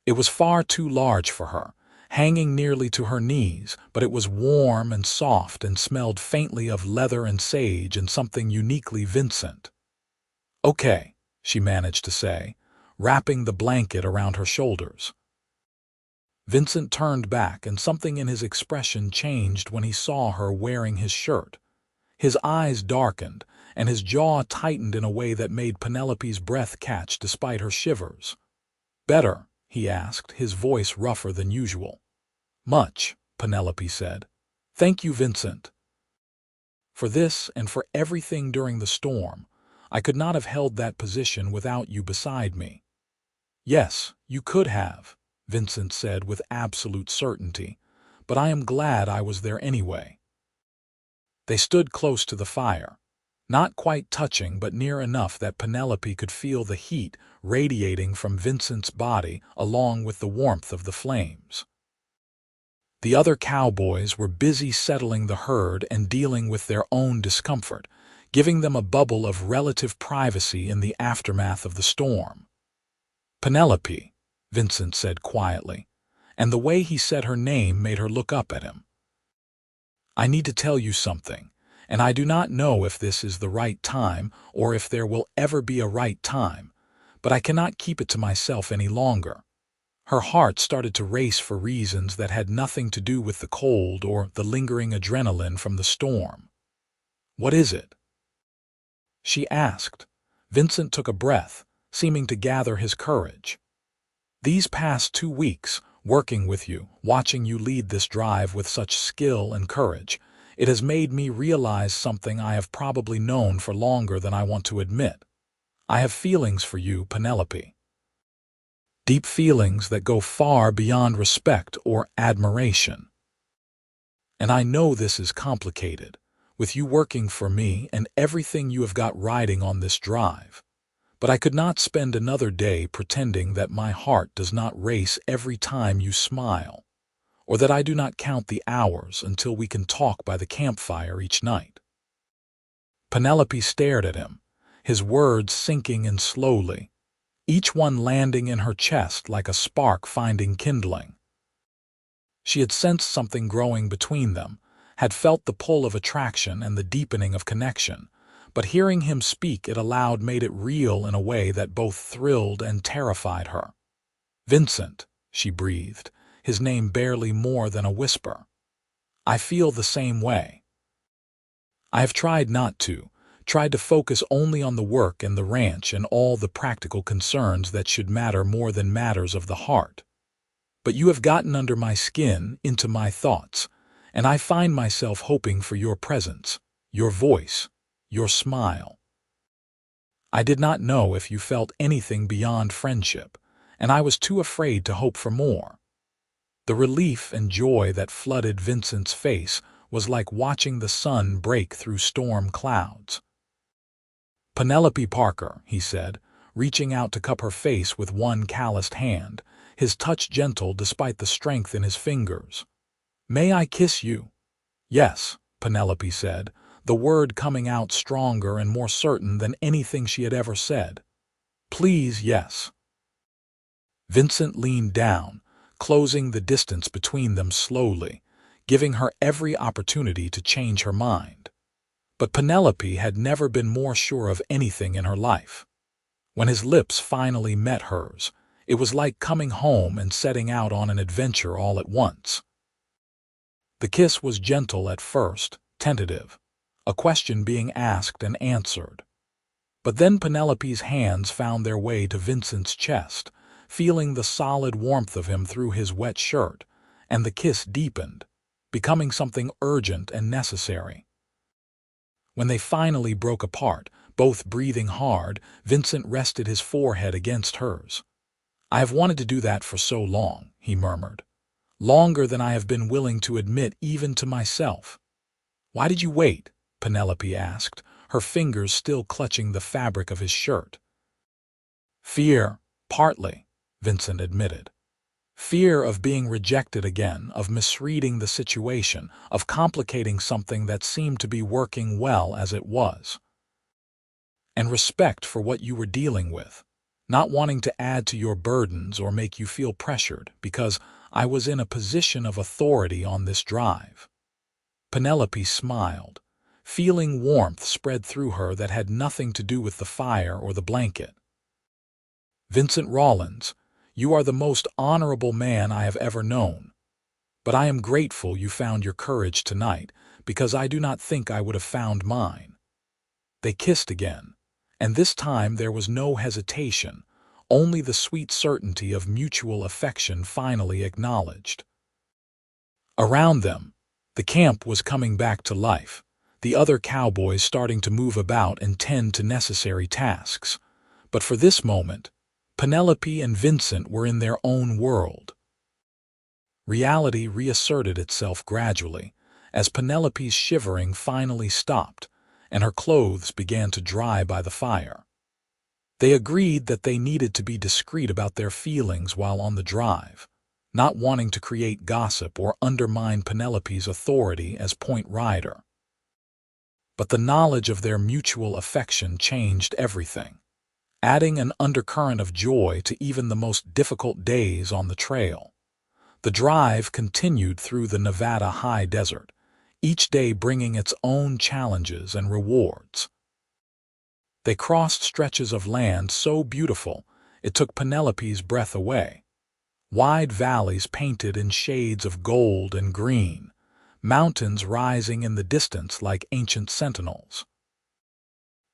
It was far too large for her, hanging nearly to her knees, but it was warm and soft and smelled faintly of leather and sage and something uniquely Vincent. "Okay," she managed to say, wrapping the blanket around her shoulders. Vincent turned back, and something in his expression changed when he saw her wearing his shirt. His eyes darkened, and his jaw tightened in a way that made Penelope's breath catch despite her shivers. "Better?" he asked, his voice rougher than usual. "Much," Penelope said. "Thank you, Vincent. For this and for everything during the storm, I could not have held that position without you beside me." "Yes, you could have," Vincent said with absolute certainty, "but I am glad I was there anyway." They stood close to the fire, not quite touching but near enough that Penelope could feel the heat radiating from Vincent's body along with the warmth of the flames. The other cowboys were busy settling the herd and dealing with their own discomfort, giving them a bubble of relative privacy in the aftermath of the storm. "Penelope," Vincent said quietly, and the way he said her name made her look up at him. I need to tell you something, and I do not know if this is the right time or if there will ever be a right time, but I cannot keep it to myself any longer. Her heart started to race for reasons that had nothing to do with the cold or the lingering adrenaline from the storm. What is it? She asked. Vincent took a breath, seeming to gather his courage. These past 2 weeks, working with you, watching you lead this drive with such skill and courage, it has made me realize something I have probably known for longer than I want to admit. I have feelings for you, Penelope. Deep feelings that go far beyond respect or admiration. And I know this is complicated, with you working for me and everything you have got riding on this drive. But I could not spend another day pretending that my heart does not race every time you smile, or that I do not count the hours until we can talk by the campfire each night. Penelope stared at him, his words sinking in slowly, each one landing in her chest like a spark finding kindling. She had sensed something growing between them, had felt the pull of attraction and the deepening of connection, but hearing him speak it aloud made it real in a way that both thrilled and terrified her. Vincent, she breathed, his name barely more than a whisper. I feel the same way. I have tried not to, tried to focus only on the work and the ranch and all the practical concerns that should matter more than matters of the heart. But you have gotten under my skin, into my thoughts, and I find myself hoping for your presence, your voice, your smile. I did not know if you felt anything beyond friendship, and I was too afraid to hope for more. The relief and joy that flooded Vincent's face was like watching the sun break through storm clouds. Penelope Parker, he said, reaching out to cup her face with one calloused hand, his touch gentle despite the strength in his fingers. May I kiss you? Yes, Penelope said, the word coming out stronger and more certain than anything she had ever said. Please, yes. Vincent leaned down, closing the distance between them slowly, giving her every opportunity to change her mind. But Penelope had never been more sure of anything in her life. When his lips finally met hers, it was like coming home and setting out on an adventure all at once. The kiss was gentle at first, tentative, a question being asked and answered. But then Penelope's hands found their way to Vincent's chest, feeling the solid warmth of him through his wet shirt, and the kiss deepened, becoming something urgent and necessary. When they finally broke apart, both breathing hard, Vincent rested his forehead against hers. I have wanted to do that for so long, he murmured. Longer than I have been willing to admit even to myself. Why did you wait? Penelope asked, her fingers still clutching the fabric of his shirt. Fear, partly, Vincent admitted. Fear of being rejected again, of misreading the situation, of complicating something that seemed to be working well as it was. And respect for what you were dealing with, not wanting to add to your burdens or make you feel pressured, because I was in a position of authority on this drive. Penelope smiled, feeling warmth spread through her that had nothing to do with the fire or the blanket. Vincent Rawlins, you are the most honorable man I have ever known. But I am grateful you found your courage tonight, because I do not think I would have found mine. They kissed again, and this time there was no hesitation, only the sweet certainty of mutual affection finally acknowledged. Around them, the camp was coming back to life, the other cowboys starting to move about and tend to necessary tasks. But for this moment, Penelope and Vincent were in their own world. Reality reasserted itself gradually, as Penelope's shivering finally stopped, and her clothes began to dry by the fire. They agreed that they needed to be discreet about their feelings while on the drive, not wanting to create gossip or undermine Penelope's authority as point rider. But the knowledge of their mutual affection changed everything. adding an undercurrent of joy to even the most difficult days on the trail. The drive continued through the Nevada high desert, each day bringing its own challenges and rewards. They crossed stretches of land so beautiful it took Penelope's breath away. Wide valleys painted in shades of gold and green, mountains rising in the distance like ancient sentinels.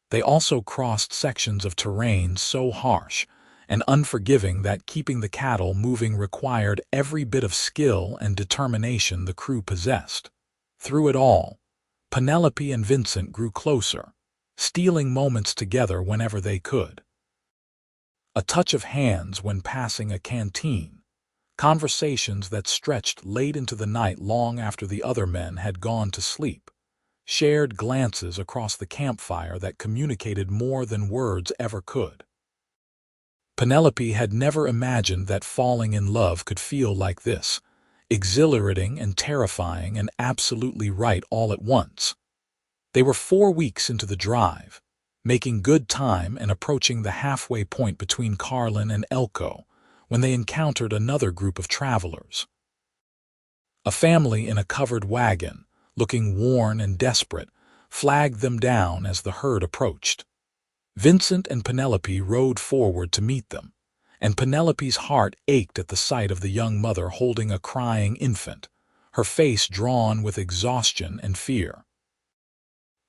They also crossed sections of terrain so harsh and unforgiving that keeping the cattle moving required every bit of skill and determination the crew possessed. Through it all, Penelope and Vincent grew closer, stealing moments together whenever they could. A touch of hands when passing a canteen, conversations that stretched late into the night long after the other men had gone to sleep, shared glances across the campfire that communicated more than words ever could. Penelope had never imagined that falling in love could feel like this, exhilarating and terrifying and absolutely right all at once. They were 4 weeks into the drive, making good time and approaching the halfway point between Carlin and Elko, when they encountered another group of travelers. A family in a covered wagon, looking worn and desperate, flagged them down as the herd approached. Vincent and Penelope rode forward to meet them, and Penelope's heart ached at the sight of the young mother holding a crying infant, her face drawn with exhaustion and fear.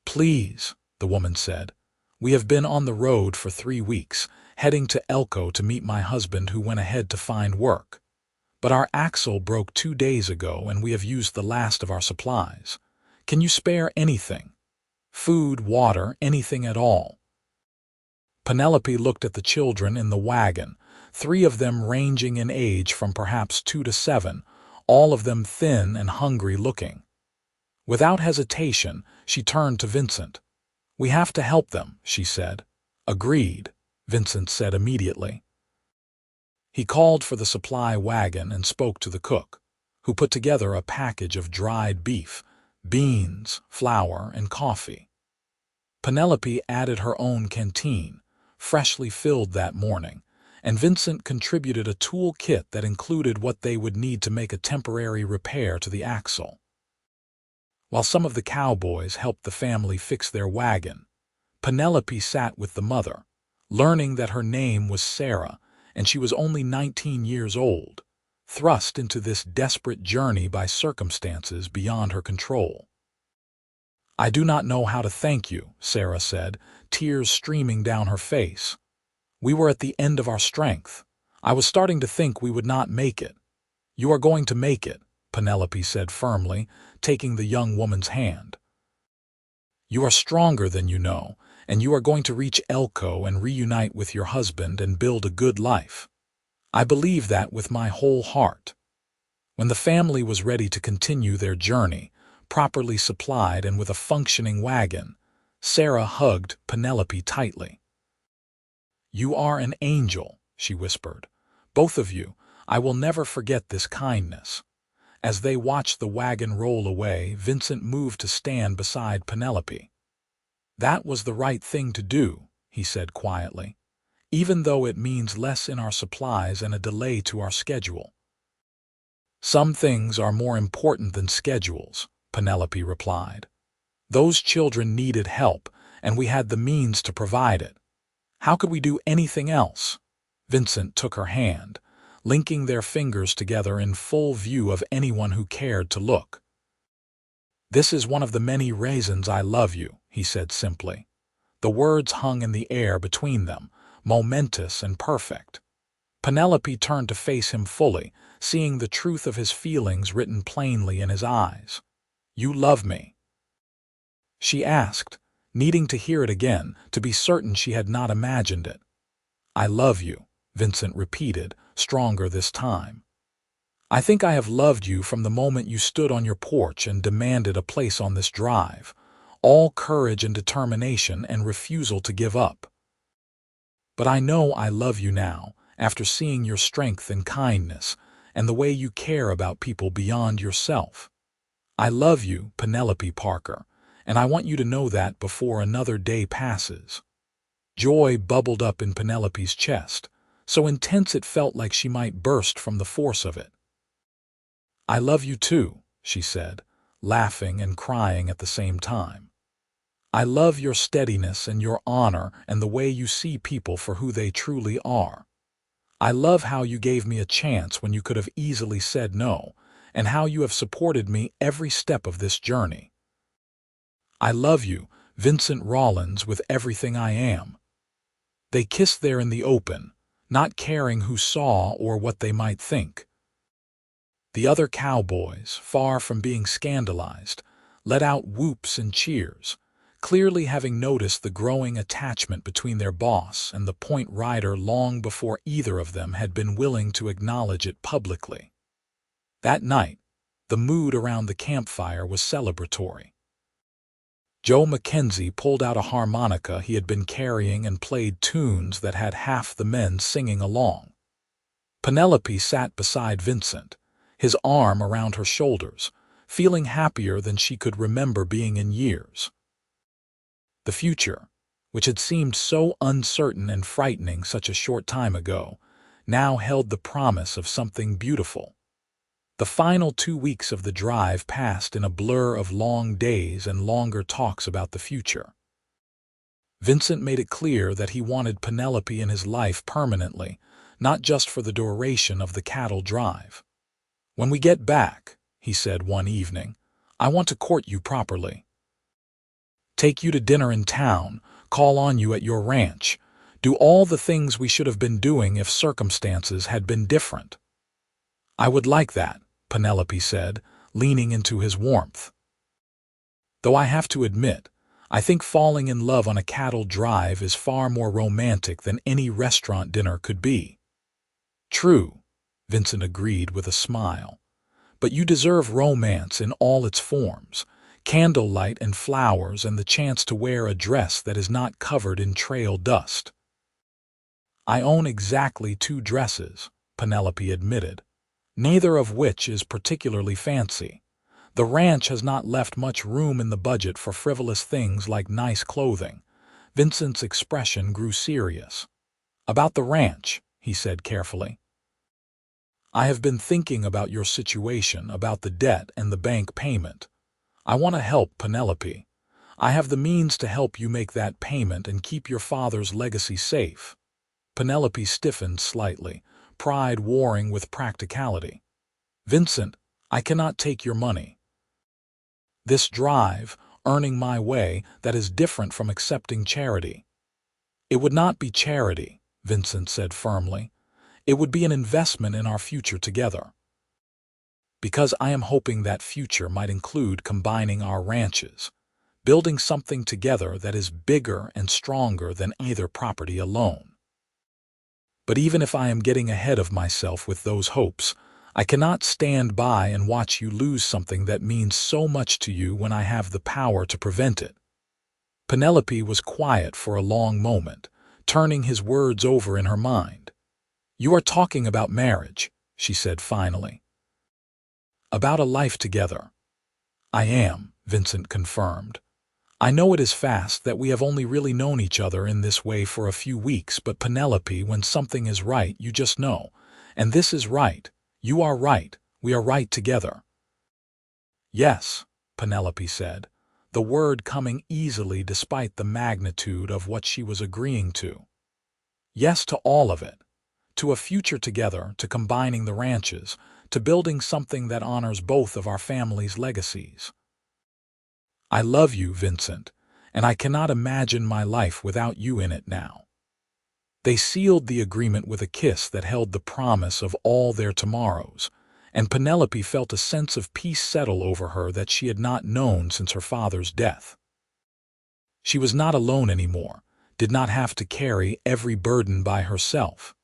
"Please," the woman said, "we have been on the road for 3 weeks, heading to Elko to meet my husband who went ahead to find work. But our axle broke 2 days ago and we have used the last of our supplies. Can you spare anything? Food, water, anything at all?" Penelope looked at the children in the wagon, 3 of them ranging in age from perhaps 2 to 7, all of them thin and hungry looking. Without hesitation, she turned to Vincent. "We have to help them," she said. "Agreed," Vincent said immediately. He called for the supply wagon and spoke to the cook, who put together a package of dried beef, beans, flour, and coffee. Penelope added her own canteen, freshly filled that morning, and Vincent contributed a tool kit that included what they would need to make a temporary repair to the axle. While some of the cowboys helped the family fix their wagon, Penelope sat with the mother, learning that her name was Sarah and she was only 19 years old, thrust into this desperate journey by circumstances beyond her control. "I do not know how to thank you," Sarah said, tears streaming down her face. "We were at the end of our strength. I was starting to think we would not make it." "You are going to make it," Penelope said firmly, taking the young woman's hand. "You are stronger than you know, and you are going to reach Elko and reunite with your husband and build a good life. I believe that with my whole heart." When the family was ready to continue their journey, properly supplied and with a functioning wagon, Sarah hugged Penelope tightly. "You are an angel," she whispered. "Both of you, I will never forget this kindness." As they watched the wagon roll away, Vincent moved to stand beside Penelope. "That was the right thing to do," he said quietly, "even though it means less in our supplies and a delay to our schedule." "Some things are more important than schedules," Penelope replied. "Those children needed help, and we had the means to provide it. How could we do anything else?" Vincent took her hand, linking their fingers together in full view of anyone who cared to look. "This is one of the many reasons I love you," he said simply. The words hung in the air between them, momentous and perfect. Penelope turned to face him fully, seeing the truth of his feelings written plainly in his eyes. "You love me?" she asked, needing to hear it again to be certain she had not imagined it. "I love you," Vincent repeated, stronger this time. "I think I have loved you from the moment you stood on your porch and demanded a place on this drive, all courage and determination and refusal to give up. But I know I love you now, after seeing your strength and kindness, and the way you care about people beyond yourself. I love you, Penelope Parker, and I want you to know that before another day passes." Joy bubbled up in Penelope's chest, so intense it felt like she might burst from the force of it. "I love you too," she said, laughing and crying at the same time. "I love your steadiness and your honor and the way you see people for who they truly are. I love how you gave me a chance when you could have easily said no, and how you have supported me every step of this journey. I love you, Vincent Rawlins, with everything I am." They kissed there in the open, not caring who saw or what they might think. The other cowboys, far from being scandalized, let out whoops and cheers, clearly having noticed the growing attachment between their boss and the point rider long before either of them had been willing to acknowledge it publicly. That night, the mood around the campfire was celebratory. Joe Mackenzie pulled out a harmonica he had been carrying and played tunes that had half the men singing along. Penelope sat beside Vincent, his arm around her shoulders, feeling happier than she could remember being in years. The future, which had seemed so uncertain and frightening such a short time ago, now held the promise of something beautiful. The final 2 weeks of the drive passed in a blur of long days and longer talks about the future. Vincent made it clear that he wanted Penelope in his life permanently, not just for the duration of the cattle drive. "When we get back," he said one evening, "I want to court you properly. Take you to dinner in town, call on you at your ranch, do all the things we should have been doing if circumstances had been different." "I would like that," Penelope said, leaning into his warmth. "Though I have to admit, I think falling in love on a cattle drive is far more romantic than any restaurant dinner could be." "True," Vincent agreed with a smile. "But you deserve romance in all its forms. Candlelight and flowers and the chance to wear a dress that is not covered in trail dust." "I own exactly 2 dresses," Penelope admitted, "neither of which is particularly fancy. The ranch has not left much room in the budget for frivolous things like nice clothing." Vincent's expression grew serious. "About the ranch," he said carefully. "I have been thinking about your situation, about the debt and the bank payment. I want to help, Penelope. I have the means to help you make that payment and keep your father's legacy safe." Penelope stiffened slightly, pride warring with practicality. "Vincent, I cannot take your money. This drive, earning my way, that is different from accepting charity." "It would not be charity," Vincent said firmly. "It would be an investment in our future together. Because I am hoping that future might include combining our ranches, building something together that is bigger and stronger than either property alone. But even if I am getting ahead of myself with those hopes, I cannot stand by and watch you lose something that means so much to you when I have the power to prevent it." Penelope was quiet for a long moment, turning his words over in her mind. "You are talking about marriage," she said finally. "About a life together." "I am," Vincent confirmed. "I know it is fast that we have only really known each other in this way for a few weeks, but Penelope, when something is right, you just know. And this is right. You are right. We are right together." "Yes," Penelope said, the word coming easily despite the magnitude of what she was agreeing to. "Yes to all of it. To a future together, to combining the ranches, to building something that honors both of our families' legacies. I love you, Vincent, and I cannot imagine my life without you in it now." They sealed the agreement with a kiss that held the promise of all their tomorrows, and Penelope felt a sense of peace settle over her that she had not known since her father's death. She was not alone anymore, did not have to carry every burden by herself.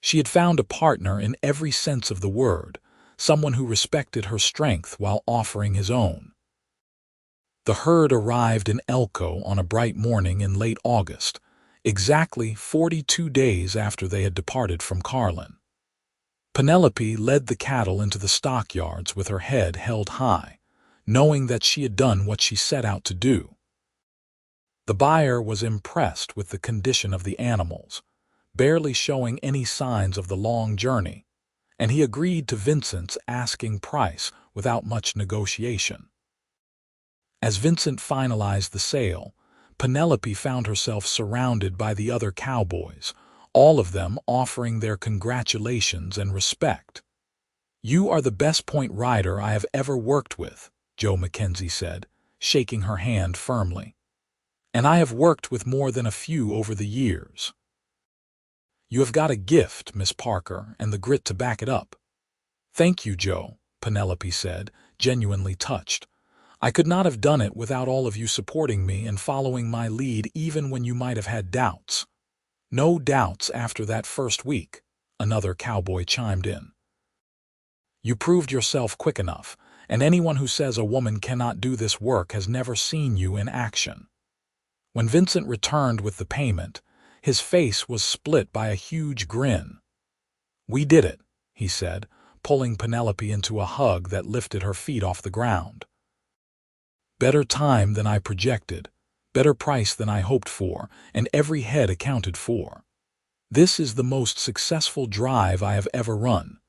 She had found a partner in every sense of the word, someone who respected her strength while offering his own. The herd arrived in Elko on a bright morning in late August, exactly 42 days after they had departed from Carlin. Penelope led the cattle into the stockyards with her head held high, knowing that she had done what she set out to do. The buyer was impressed with the condition of the animals, barely showing any signs of the long journey, and he agreed to Vincent's asking price without much negotiation. As Vincent finalized the sale, Penelope found herself surrounded by the other cowboys, all of them offering their congratulations and respect. "You are the best point rider I have ever worked with," Joe Mackenzie said, shaking her hand firmly. "And I have worked with more than a few over the years." "You have got a gift, Miss Parker, and the grit to back it up." "Thank you, Joe," Penelope said, genuinely touched. "I could not have done it without all of you supporting me and following my lead even when you might have had doubts." "No doubts after that first week," another cowboy chimed in. "You proved yourself quick enough, and anyone who says a woman cannot do this work has never seen you in action." When Vincent returned with the payment, his face was split by a huge grin. "We did it," he said, pulling Penelope into a hug that lifted her feet off the ground. "Better time than I projected, better price than I hoped for, and every head accounted for. This is the most successful drive I have ever run."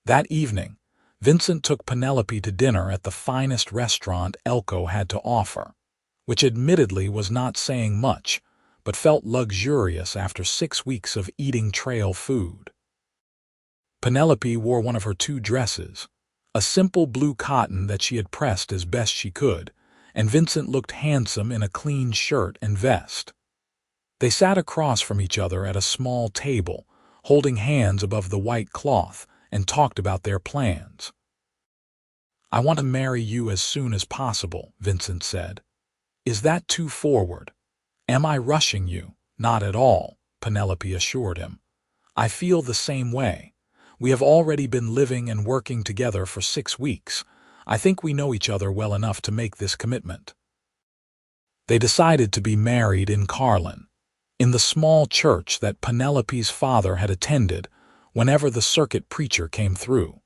That evening, Vincent took Penelope to dinner at the finest restaurant Elko had to offer, which admittedly was not saying much, but felt luxurious after 6 weeks of eating trail food. Penelope wore one of her 2 dresses, a simple blue cotton that she had pressed as best she could, and Vincent looked handsome in a clean shirt and vest. They sat across from each other at a small table, holding hands above the white cloth, and talked about their plans. "I want to marry you as soon as possible," Vincent said. "Is that too forward? Am I rushing you?" "Not at all," Penelope assured him. "I feel the same way. We have already been living and working together for 6 weeks. I think we know each other well enough to make this commitment." They decided to be married in Carlin, in the small church that Penelope's father had attended whenever the circuit preacher came through.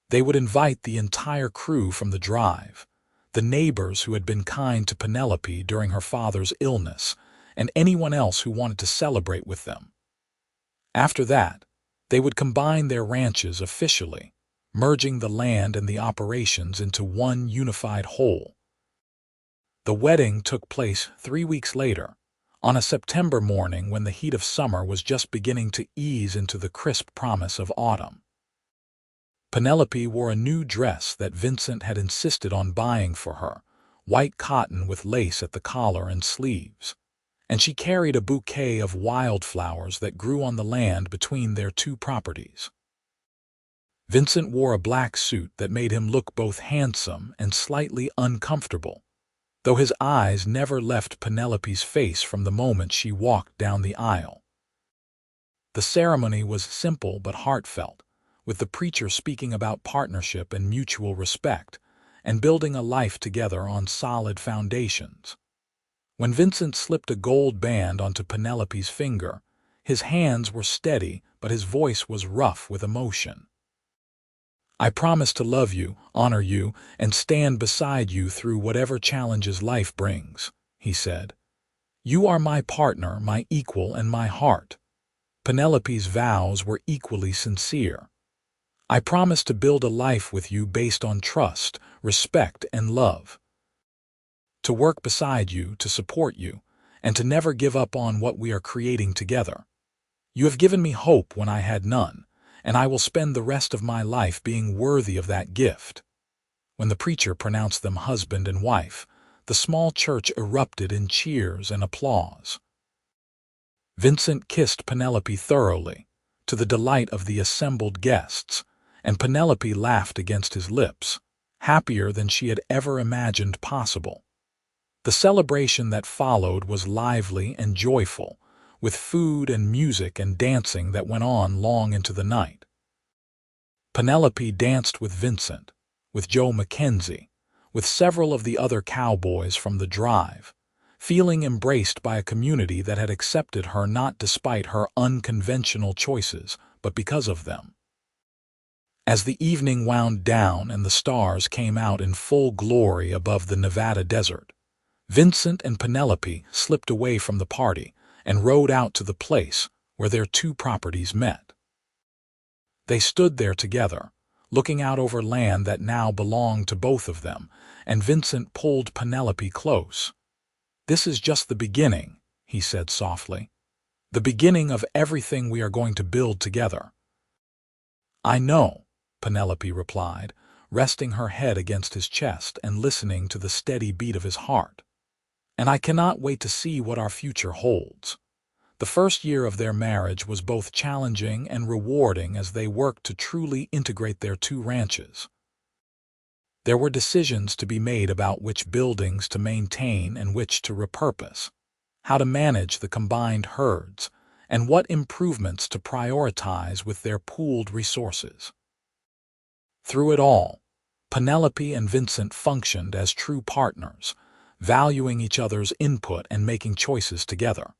They would invite the entire crew from the drive, the neighbors who had been kind to Penelope during her father's illness, and anyone else who wanted to celebrate with them. After that, they would combine their ranches officially, merging the land and the operations into one unified whole. The wedding took place 3 weeks later, on a September morning when the heat of summer was just beginning to ease into the crisp promise of autumn. Penelope wore a new dress that Vincent had insisted on buying for her, white cotton with lace at the collar and sleeves, and she carried a bouquet of wildflowers that grew on the land between their 2 properties. Vincent wore a black suit that made him look both handsome and slightly uncomfortable, though his eyes never left Penelope's face from the moment she walked down the aisle. The ceremony was simple but heartfelt, with the preacher speaking about partnership and mutual respect, and building a life together on solid foundations. When Vincent slipped a gold band onto Penelope's finger, his hands were steady, but his voice was rough with emotion. "I promise to love you, honor you, and stand beside you through whatever challenges life brings," he said. "You are my partner, my equal, and my heart." Penelope's vows were equally sincere. "I promise to build a life with you based on trust, respect, and love. To work beside you, to support you, and to never give up on what we are creating together. You have given me hope when I had none, and I will spend the rest of my life being worthy of that gift." When the preacher pronounced them husband and wife, the small church erupted in cheers and applause. Vincent kissed Penelope thoroughly, to the delight of the assembled guests, and Penelope laughed against his lips, happier than she had ever imagined possible. The celebration that followed was lively and joyful, with food and music and dancing that went on long into the night. Penelope danced with Vincent, with Joe Mackenzie, with several of the other cowboys from the drive, feeling embraced by a community that had accepted her not despite her unconventional choices, but because of them. As the evening wound down and the stars came out in full glory above the Nevada desert, Vincent and Penelope slipped away from the party and rode out to the place where their two properties met. They stood there together, looking out over land that now belonged to both of them, and Vincent pulled Penelope close. "This is just the beginning," he said softly. "The beginning of everything we are going to build together." "I know," Penelope replied, resting her head against his chest and listening to the steady beat of his heart. "And I cannot wait to see what our future holds." The first year of their marriage was both challenging and rewarding as they worked to truly integrate their two ranches. There were decisions to be made about which buildings to maintain and which to repurpose, how to manage the combined herds, and what improvements to prioritize with their pooled resources. Through it all, Penelope and Vincent functioned as true partners, valuing each other's input and making choices together.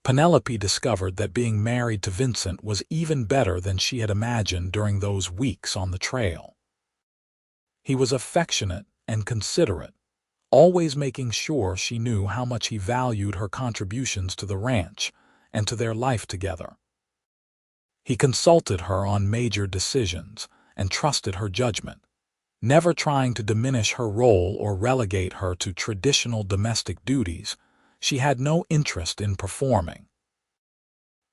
Penelope discovered that being married to Vincent was even better than she had imagined during those weeks on the trail. He was affectionate and considerate, always making sure she knew how much he valued her contributions to the ranch and to their life together. He consulted her on major decisions and trusted her judgment, never trying to diminish her role or relegate her to traditional domestic duties she had no interest in performing.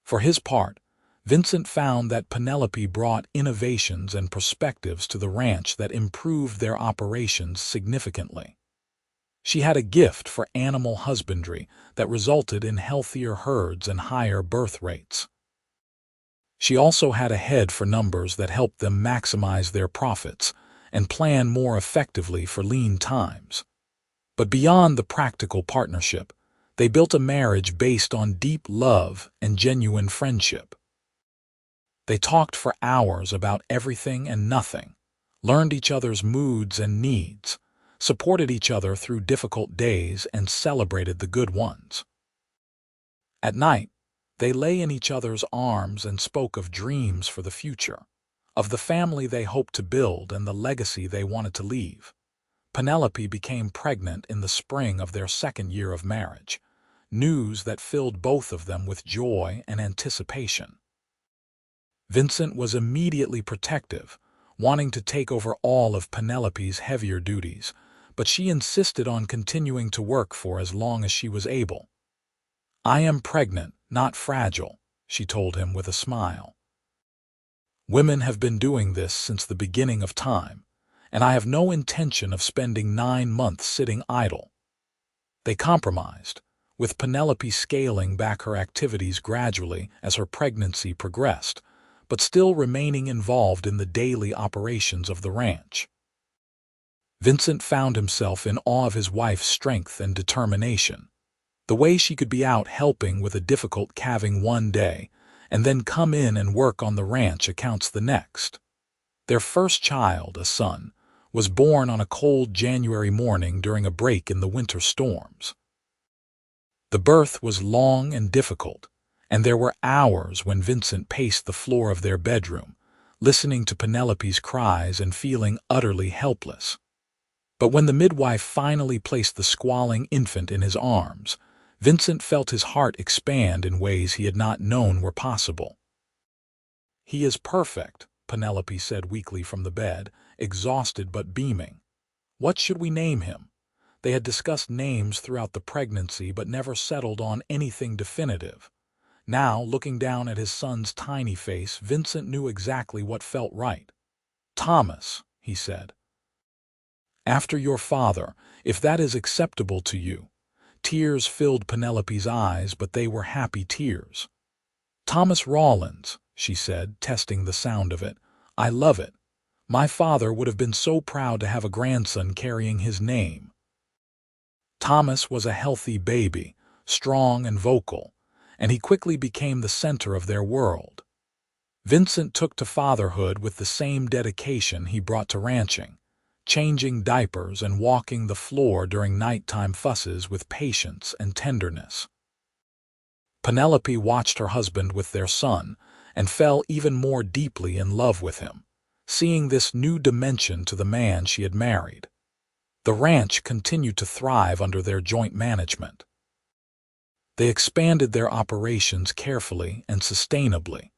For his part, Vincent found that Penelope brought innovations and perspectives to the ranch that improved their operations significantly. She had a gift for animal husbandry that resulted in healthier herds and higher birth rates. She also had a head for numbers that helped them maximize their profits and plan more effectively for lean times. But beyond the practical partnership, they built a marriage based on deep love and genuine friendship. They talked for hours about everything and nothing, learned each other's moods and needs, supported each other through difficult days, and celebrated the good ones. At night, they lay in each other's arms and spoke of dreams for the future, of the family they hoped to build and the legacy they wanted to leave. Penelope became pregnant in the spring of their second year of marriage, news that filled both of them with joy and anticipation. Vincent was immediately protective, wanting to take over all of Penelope's heavier duties, but she insisted on continuing to work for as long as she was able. "I am pregnant, not fragile," she told him with a smile. "Women have been doing this since the beginning of time, and I have no intention of spending 9 months sitting idle." They compromised, with Penelope scaling back her activities gradually as her pregnancy progressed, but still remaining involved in the daily operations of the ranch. Vincent found himself in awe of his wife's strength and determination. The way she could be out helping with a difficult calving one day, and then come in and work on the ranch accounts the next. Their first child, a son, was born on a cold January morning during a break in the winter storms. The birth was long and difficult, and there were hours when Vincent paced the floor of their bedroom, listening to Penelope's cries and feeling utterly helpless. But when the midwife finally placed the squalling infant in his arms, Vincent felt his heart expand in ways he had not known were possible. "He is perfect," Penelope said weakly from the bed, exhausted but beaming. "What should we name him?" They had discussed names throughout the pregnancy but never settled on anything definitive. Now, looking down at his son's tiny face, Vincent knew exactly what felt right. "Thomas," he said. "After your father, if that is acceptable to you." Tears filled Penelope's eyes, but they were happy tears. "Thomas Rawlins," she said, testing the sound of it. "I love it. My father would have been so proud to have a grandson carrying his name." Thomas was a healthy baby, strong and vocal, and he quickly became the center of their world. Vincent took to fatherhood with the same dedication he brought to ranching, changing diapers and walking the floor during nighttime fusses with patience and tenderness. Penelope watched her husband with their son and fell even more deeply in love with him, seeing this new dimension to the man she had married. The ranch continued to thrive under their joint management. They expanded their operations carefully and sustainably,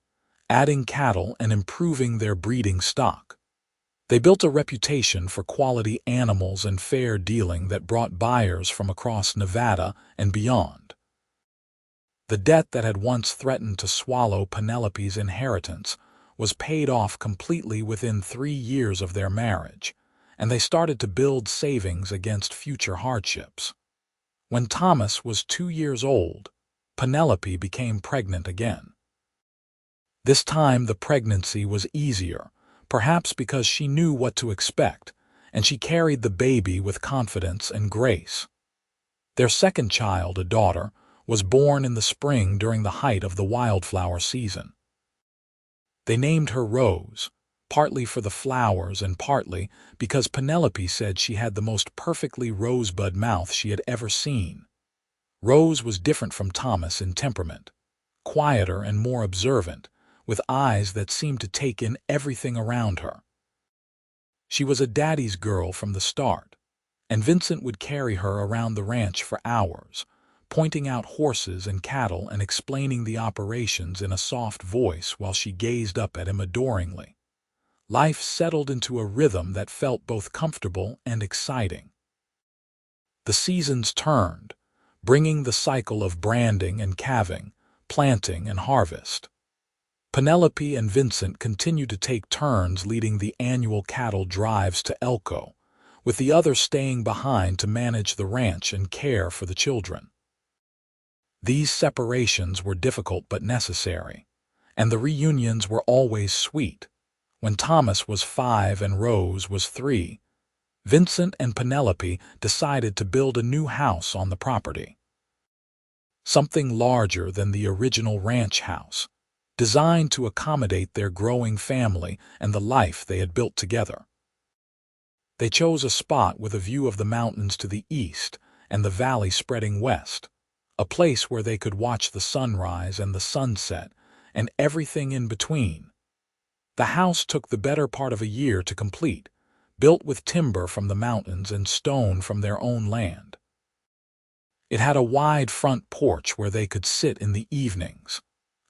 adding cattle and improving their breeding stock. They built a reputation for quality animals and fair dealing that brought buyers from across Nevada and beyond. The debt that had once threatened to swallow Penelope's inheritance was paid off completely within 3 years of their marriage, and they started to build savings against future hardships. When Thomas was 2 years old, Penelope became pregnant again. This time the pregnancy was easier, perhaps because she knew what to expect, and she carried the baby with confidence and grace. Their second child, a daughter, was born in the spring during the height of the wildflower season. They named her Rose, partly for the flowers and partly because Penelope said she had the most perfectly rosebud mouth she had ever seen. Rose was different from Thomas in temperament, quieter and more observant, with eyes that seemed to take in everything around her. She was a daddy's girl from the start, and Vincent would carry her around the ranch for hours, pointing out horses and cattle and explaining the operations in a soft voice while she gazed up at him adoringly. Life settled into a rhythm that felt both comfortable and exciting. The seasons turned, bringing the cycle of branding and calving, planting and harvest. Penelope and Vincent continued to take turns leading the annual cattle drives to Elko, with the other staying behind to manage the ranch and care for the children. These separations were difficult but necessary, and the reunions were always sweet. When Thomas was 5 and Rose was 3, Vincent and Penelope decided to build a new house on the property. Something larger than the original ranch house, designed to accommodate their growing family and the life they had built together. They chose a spot with a view of the mountains to the east and the valley spreading west, a place where they could watch the sunrise and the sunset and everything in between. The house took the better part of a year to complete, built with timber from the mountains and stone from their own land. It had a wide front porch where they could sit in the evenings,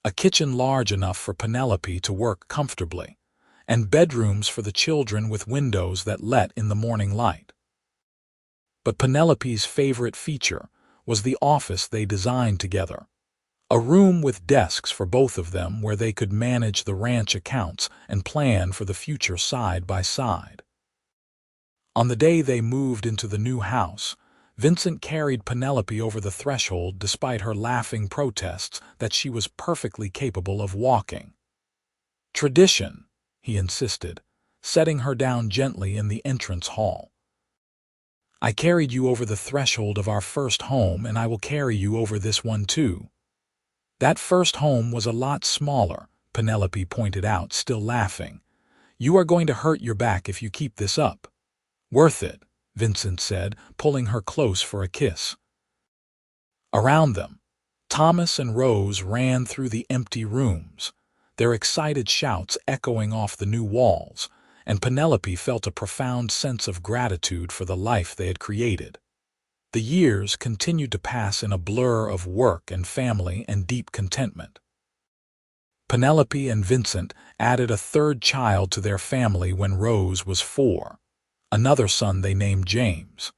a kitchen large enough for Penelope to work comfortably, and bedrooms for the children with windows that let in the morning light. But Penelope's favorite feature was the office they designed together, a room with desks for both of them where they could manage the ranch accounts and plan for the future side by side. On the day they moved into the new house, Vincent carried Penelope over the threshold despite her laughing protests that she was perfectly capable of walking. "Tradition," he insisted, setting her down gently in the entrance hall. "I carried you over the threshold of our first home, and I will carry you over this one too." "That first home was a lot smaller," Penelope pointed out, still laughing. "You are going to hurt your back if you keep this up." "Worth it," Vincent said, pulling her close for a kiss. Around them, Thomas and Rose ran through the empty rooms, their excited shouts echoing off the new walls, and Penelope felt a profound sense of gratitude for the life they had created. The years continued to pass in a blur of work and family and deep contentment. Penelope and Vincent added a third child to their family when Rose was 4, another son they named James.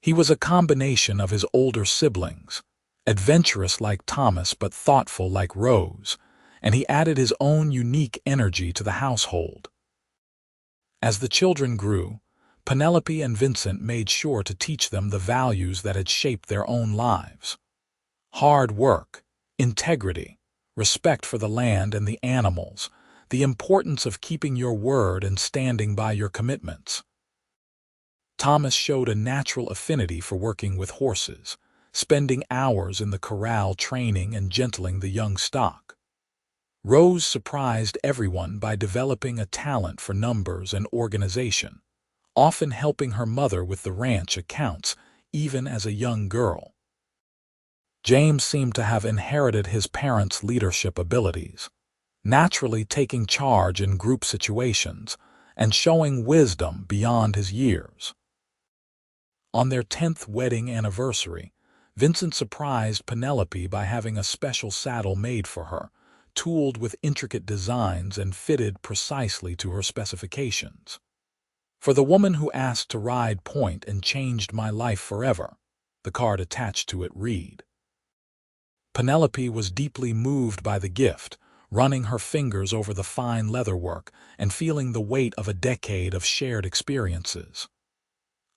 He was a combination of his older siblings, adventurous like Thomas but thoughtful like Rose, and he added his own unique energy to the household. As the children grew, Penelope and Vincent made sure to teach them the values that had shaped their own lives: hard work, integrity, respect for the land and the animals, the importance of keeping your word and standing by your commitments. Thomas showed a natural affinity for working with horses, spending hours in the corral training and gentling the young stock. Rose surprised everyone by developing a talent for numbers and organization, often helping her mother with the ranch accounts even as a young girl. James seemed to have inherited his parents' leadership abilities, naturally taking charge in group situations and showing wisdom beyond his years. On their 10th wedding anniversary, Vincent surprised Penelope by having a special saddle made for her, tooled with intricate designs and fitted precisely to her specifications. "For the woman who asked to ride Point and changed my life forever," the card attached to it read. Penelope was deeply moved by the gift, running her fingers over the fine leatherwork and feeling the weight of a decade of shared experiences.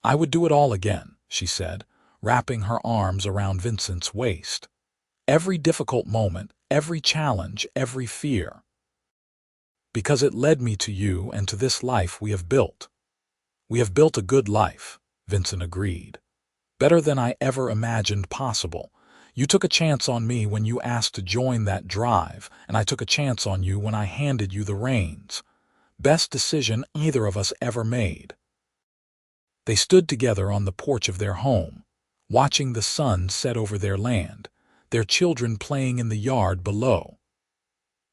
"I would do it all again," she said, wrapping her arms around Vincent's waist. "Every difficult moment, every challenge, every fear. Because it led me to you and to this life we have built." "We have built a good life," Vincent agreed. "Better than I ever imagined possible. You took a chance on me when you asked to join that drive, and I took a chance on you when I handed you the reins. Best decision either of us ever made." They stood together on the porch of their home, watching the sun set over their land, their children playing in the yard below.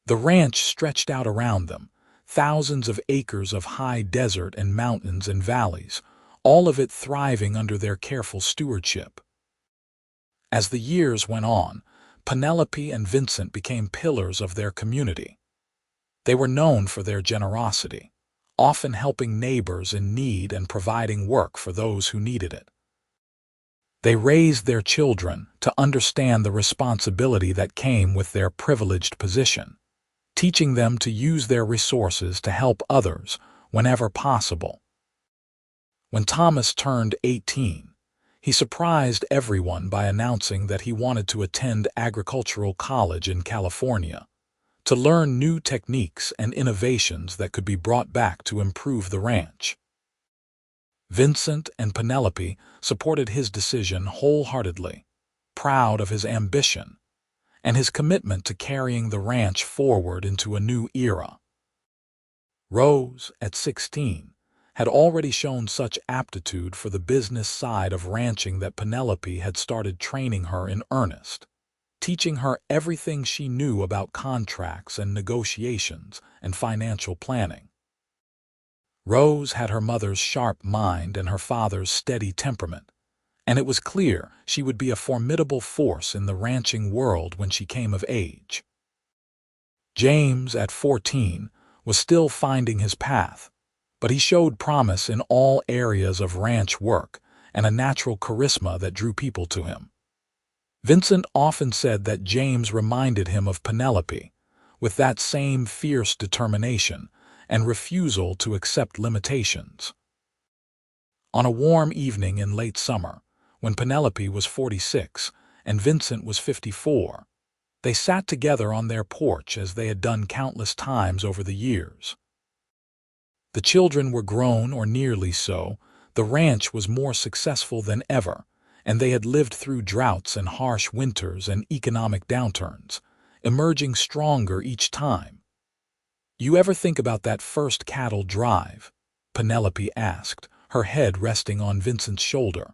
The ranch stretched out around them, thousands of acres of high desert and mountains and valleys, all of it thriving under their careful stewardship. As the years went on, Penelope and Vincent became pillars of their community. They were known for their generosity, often helping neighbors in need and providing work for those who needed it. They raised their children to understand the responsibility that came with their privileged position, teaching them to use their resources to help others whenever possible. When Thomas turned 18, he surprised everyone by announcing that he wanted to attend agricultural college in California, to learn new techniques and innovations that could be brought back to improve the ranch. Vincent and Penelope supported his decision wholeheartedly, proud of his ambition and his commitment to carrying the ranch forward into a new era. Rose, at 16, had already shown such aptitude for the business side of ranching that Penelope had started training her in earnest, teaching her everything she knew about contracts and negotiations and financial planning. Rose had her mother's sharp mind and her father's steady temperament, and it was clear she would be a formidable force in the ranching world when she came of age. James, at 14, was still finding his path, but he showed promise in all areas of ranch work and a natural charisma that drew people to him. Vincent often said that James reminded him of Penelope, with that same fierce determination and refusal to accept limitations. On a warm evening in late summer, when Penelope was 46 and Vincent was 54, they sat together on their porch as they had done countless times over the years. The children were grown or nearly so, the ranch was more successful than ever, and they had lived through droughts and harsh winters and economic downturns, emerging stronger each time. "You ever think about that first cattle drive?" Penelope asked, her head resting on Vincent's shoulder.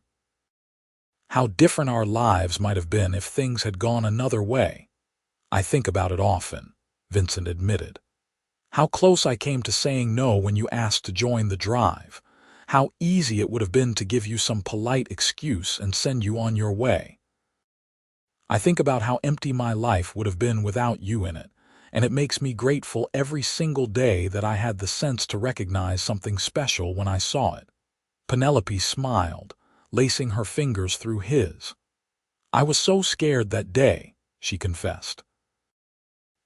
"How different our lives might have been if things had gone another way." "I think about it often," Vincent admitted. "How close I came to saying no when you asked to join the drive. How easy it would have been to give you some polite excuse and send you on your way. I think about how empty my life would have been without you in it, and it makes me grateful every single day that I had the sense to recognize something special when I saw it." Penelope smiled, lacing her fingers through his. "I was so scared that day," she confessed.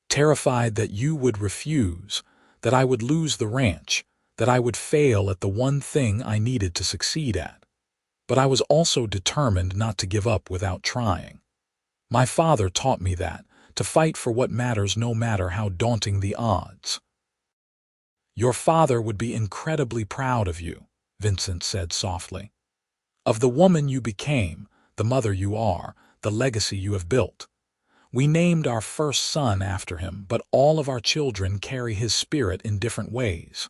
"Terrified that you would refuse, that I would lose the ranch, that I would fail at the one thing I needed to succeed at. But I was also determined not to give up without trying. My father taught me that, to fight for what matters no matter how daunting the odds." "Your father would be incredibly proud of you," Vincent said softly. "Of the woman you became, the mother you are, the legacy you have built. We named our first son after him, but all of our children carry his spirit in different ways.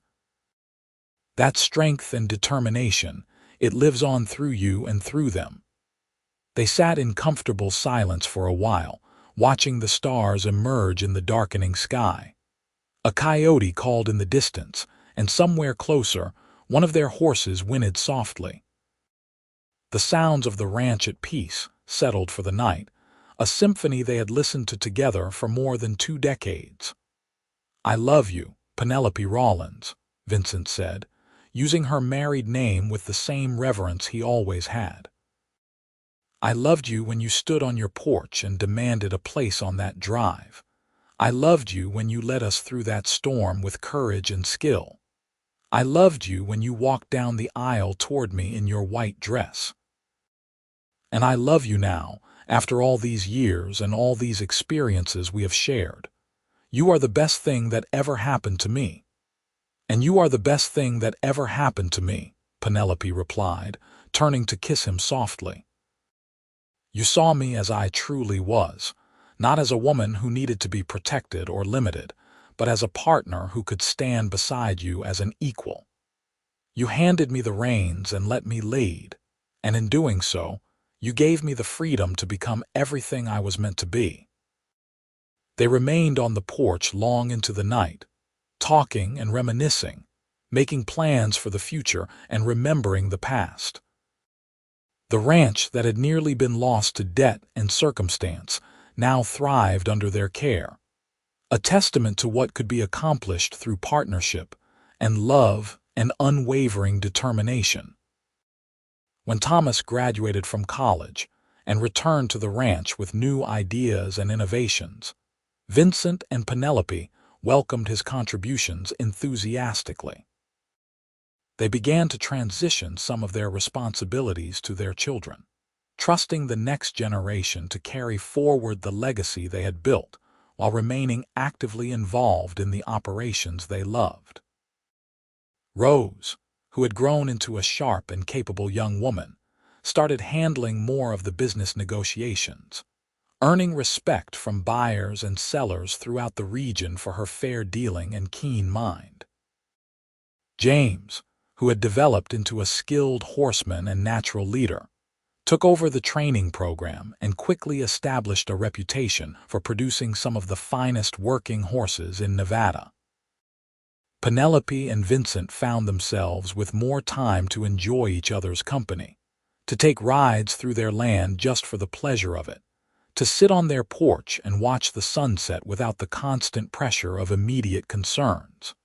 That strength and determination, it lives on through you and through them." They sat in comfortable silence for a while, watching the stars emerge in the darkening sky. A coyote called in the distance, and somewhere closer, one of their horses whinnied softly. The sounds of the ranch at peace settled for the night, a symphony they had listened to together for more than 2 decades. "I love you, Penelope Rawlins," Vincent said, using her married name with the same reverence he always had. "I loved you when you stood on your porch and demanded a place on that drive. I loved you when you led us through that storm with courage and skill. I loved you when you walked down the aisle toward me in your white dress. And I love you now, after all these years and all these experiences we have shared. You are the best thing that ever happened to me." "And you are the best thing that ever happened to me," Penelope replied, turning to kiss him softly. "You saw me as I truly was, not as a woman who needed to be protected or limited, but as a partner who could stand beside you as an equal. You handed me the reins and let me lead, and in doing so, you gave me the freedom to become everything I was meant to be." They remained on the porch long into the night, talking and reminiscing, making plans for the future and remembering the past. The ranch that had nearly been lost to debt and circumstance now thrived under their care, a testament to what could be accomplished through partnership and love and unwavering determination. When Thomas graduated from college and returned to the ranch with new ideas and innovations, Vincent and Penelope welcomed his contributions enthusiastically. They began to transition some of their responsibilities to their children, trusting the next generation to carry forward the legacy they had built while remaining actively involved in the operations they loved. Rose, who had grown into a sharp and capable young woman, started handling more of the business negotiations, earning respect from buyers and sellers throughout the region for her fair dealing and keen mind. James, who had developed into a skilled horseman and natural leader, took over the training program and quickly established a reputation for producing some of the finest working horses in Nevada. Penelope and Vincent found themselves with more time to enjoy each other's company, to take rides through their land just for the pleasure of it, to sit on their porch and watch the sunset without the constant pressure of immediate concerns.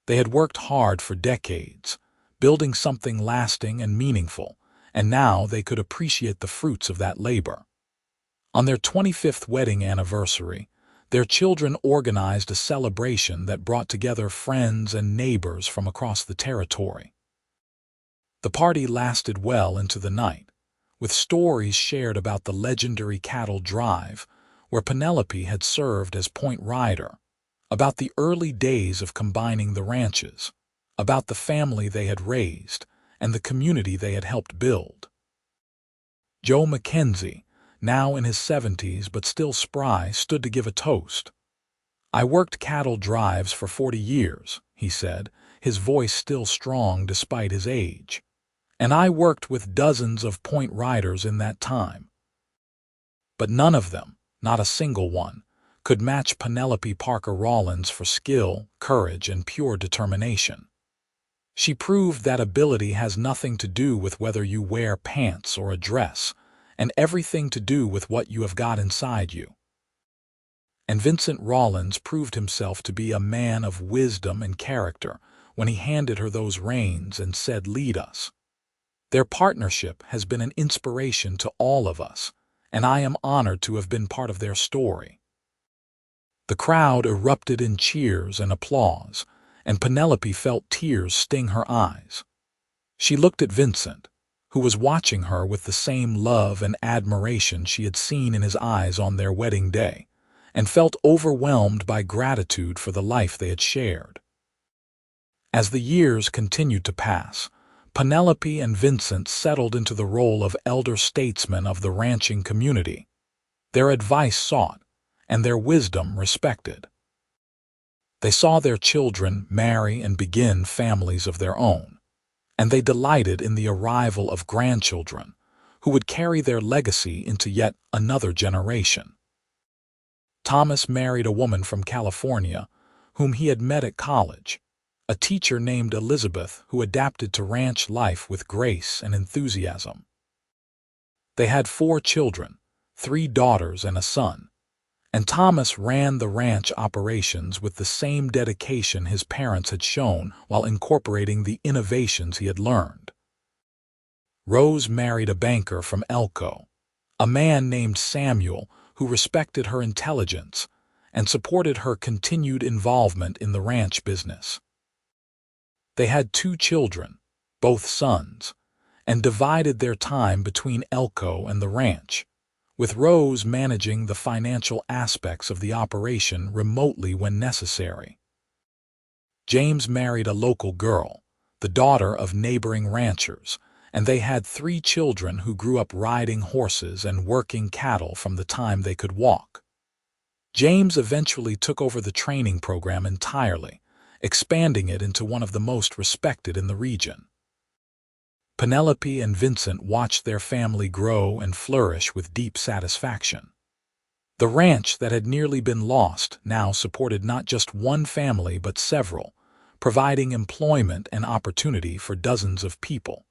They had worked hard for decades, building something lasting and meaningful, and now they could appreciate the fruits of that labor. On their 25th wedding anniversary, their children organized a celebration that brought together friends and neighbors from across the territory. The party lasted well into the night, with stories shared about the legendary cattle drive, where Penelope had served as point rider, about the early days of combining the ranches, about the family they had raised, and the community they had helped build. Joe Mackenzie, now in his 70s but still spry, stood to give a toast. "I worked cattle drives for 40 years, he said, his voice still strong despite his age. "And I worked with dozens of point riders in that time. But none of them, not a single one, could match Penelope Parker Rawlins for skill, courage, and pure determination. She proved that ability has nothing to do with whether you wear pants or a dress, and everything to do with what you have got inside you." And Vincent Rawlins proved himself to be a man of wisdom and character when he handed her those reins and said, "Lead us." Their partnership has been an inspiration to all of us, and I am honored to have been part of their story. The crowd erupted in cheers and applause, and Penelope felt tears sting her eyes. She looked at Vincent, who was watching her with the same love and admiration she had seen in his eyes on their wedding day, and felt overwhelmed by gratitude for the life they had shared. As the years continued to pass, Penelope and Vincent settled into the role of elder statesmen of the ranching community, their advice sought, and their wisdom respected. They saw their children marry and begin families of their own, and they delighted in the arrival of grandchildren who would carry their legacy into yet another generation. Thomas married a woman from California whom he had met at college, a teacher named Elizabeth who adapted to ranch life with grace and enthusiasm. They had 4 children, 3 daughters and a son, and Thomas ran the ranch operations with the same dedication his parents had shown while incorporating the innovations he had learned. Rose married a banker from Elko, a man named Samuel who respected her intelligence and supported her continued involvement in the ranch business. They had 2 children, both sons, and divided their time between Elko and the ranch, with Rose managing the financial aspects of the operation remotely when necessary. James married a local girl, the daughter of neighboring ranchers, and they had 3 children who grew up riding horses and working cattle from the time they could walk. James eventually took over the training program entirely, expanding it into one of the most respected in the region. Penelope and Vincent watched their family grow and flourish with deep satisfaction. The ranch that had nearly been lost now supported not just one family but several, providing employment and opportunity for dozens of people.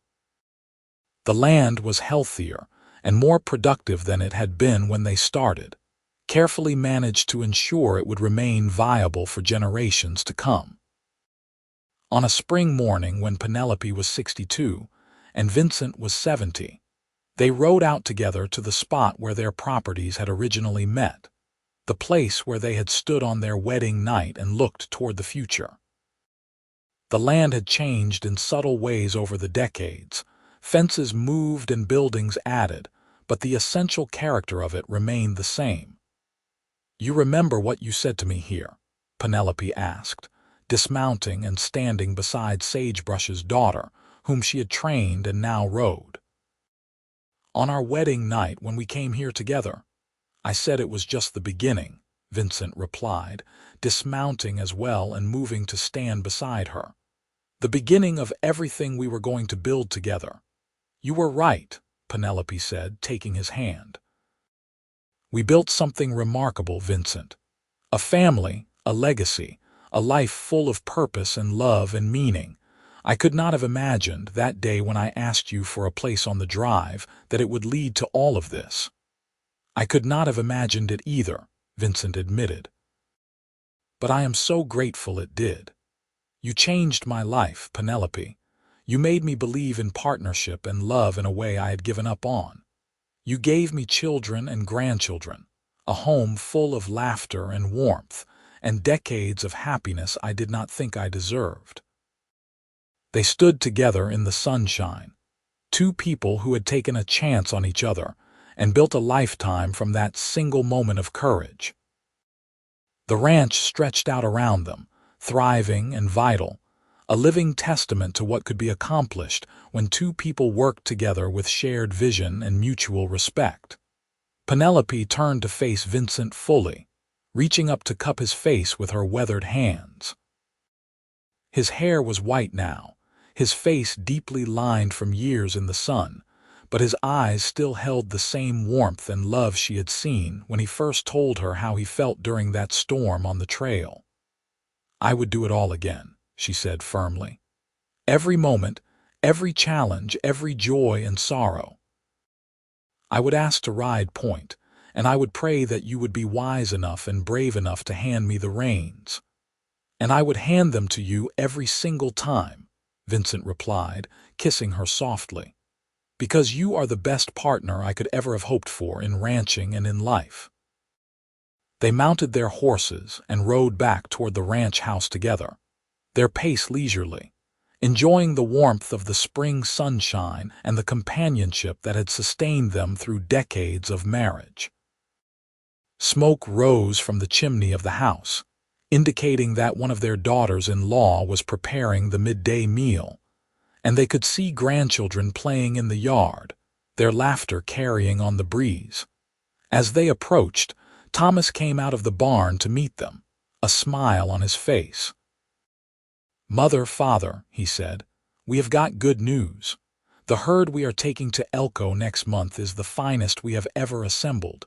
The land was healthier and more productive than it had been when they started, carefully managed to ensure it would remain viable for generations to come. On a spring morning when Penelope was 62 and Vincent was 70, they rode out together to the spot where their properties had originally met, the place where they had stood on their wedding night and looked toward the future. The land had changed in subtle ways over the decades. Fences moved and buildings added, but the essential character of it remained the same. "You remember what you said to me here?" Penelope asked, dismounting and standing beside Sagebrush's daughter, whom she had trained and now rode. "On our wedding night when we came here together, I said it was just the beginning," Vincent replied, dismounting as well and moving to stand beside her. "The beginning of everything we were going to build together." "You were right," Penelope said, taking his hand. "We built something remarkable, Vincent. A family, a legacy, a life full of purpose and love and meaning. I could not have imagined that day when I asked you for a place on the drive that it would lead to all of this." "I could not have imagined it either," Vincent admitted. "But I am so grateful it did. You changed my life, Penelope. You made me believe in partnership and love in a way I had given up on. You gave me children and grandchildren, a home full of laughter and warmth, and decades of happiness I did not think I deserved." They stood together in the sunshine, 2 people who had taken a chance on each other and built a lifetime from that single moment of courage. The ranch stretched out around them, thriving and vital, a living testament to what could be accomplished when 2 people worked together with shared vision and mutual respect. Penelope turned to face Vincent fully, reaching up to cup his face with her weathered hands. His hair was white now, his face deeply lined from years in the sun, but his eyes still held the same warmth and love she had seen when he first told her how he felt during that storm on the trail. "I would do it all again," she said firmly. "Every moment, every challenge, every joy and sorrow. I would ask to ride point, and I would pray that you would be wise enough and brave enough to hand me the reins. And I would hand them to you every single time," Vincent replied, kissing her softly, "because you are the best partner I could ever have hoped for in ranching and in life." They mounted their horses and rode back toward the ranch house together, their pace leisurely, enjoying the warmth of the spring sunshine and the companionship that had sustained them through decades of marriage. Smoke rose from the chimney of the house, indicating that one of their daughters-in-law was preparing the midday meal, and they could see grandchildren playing in the yard, their laughter carrying on the breeze. As they approached, Thomas came out of the barn to meet them, a smile on his face. "Mother, father," he said, "we have got good news. The herd we are taking to Elko next month is the finest we have ever assembled.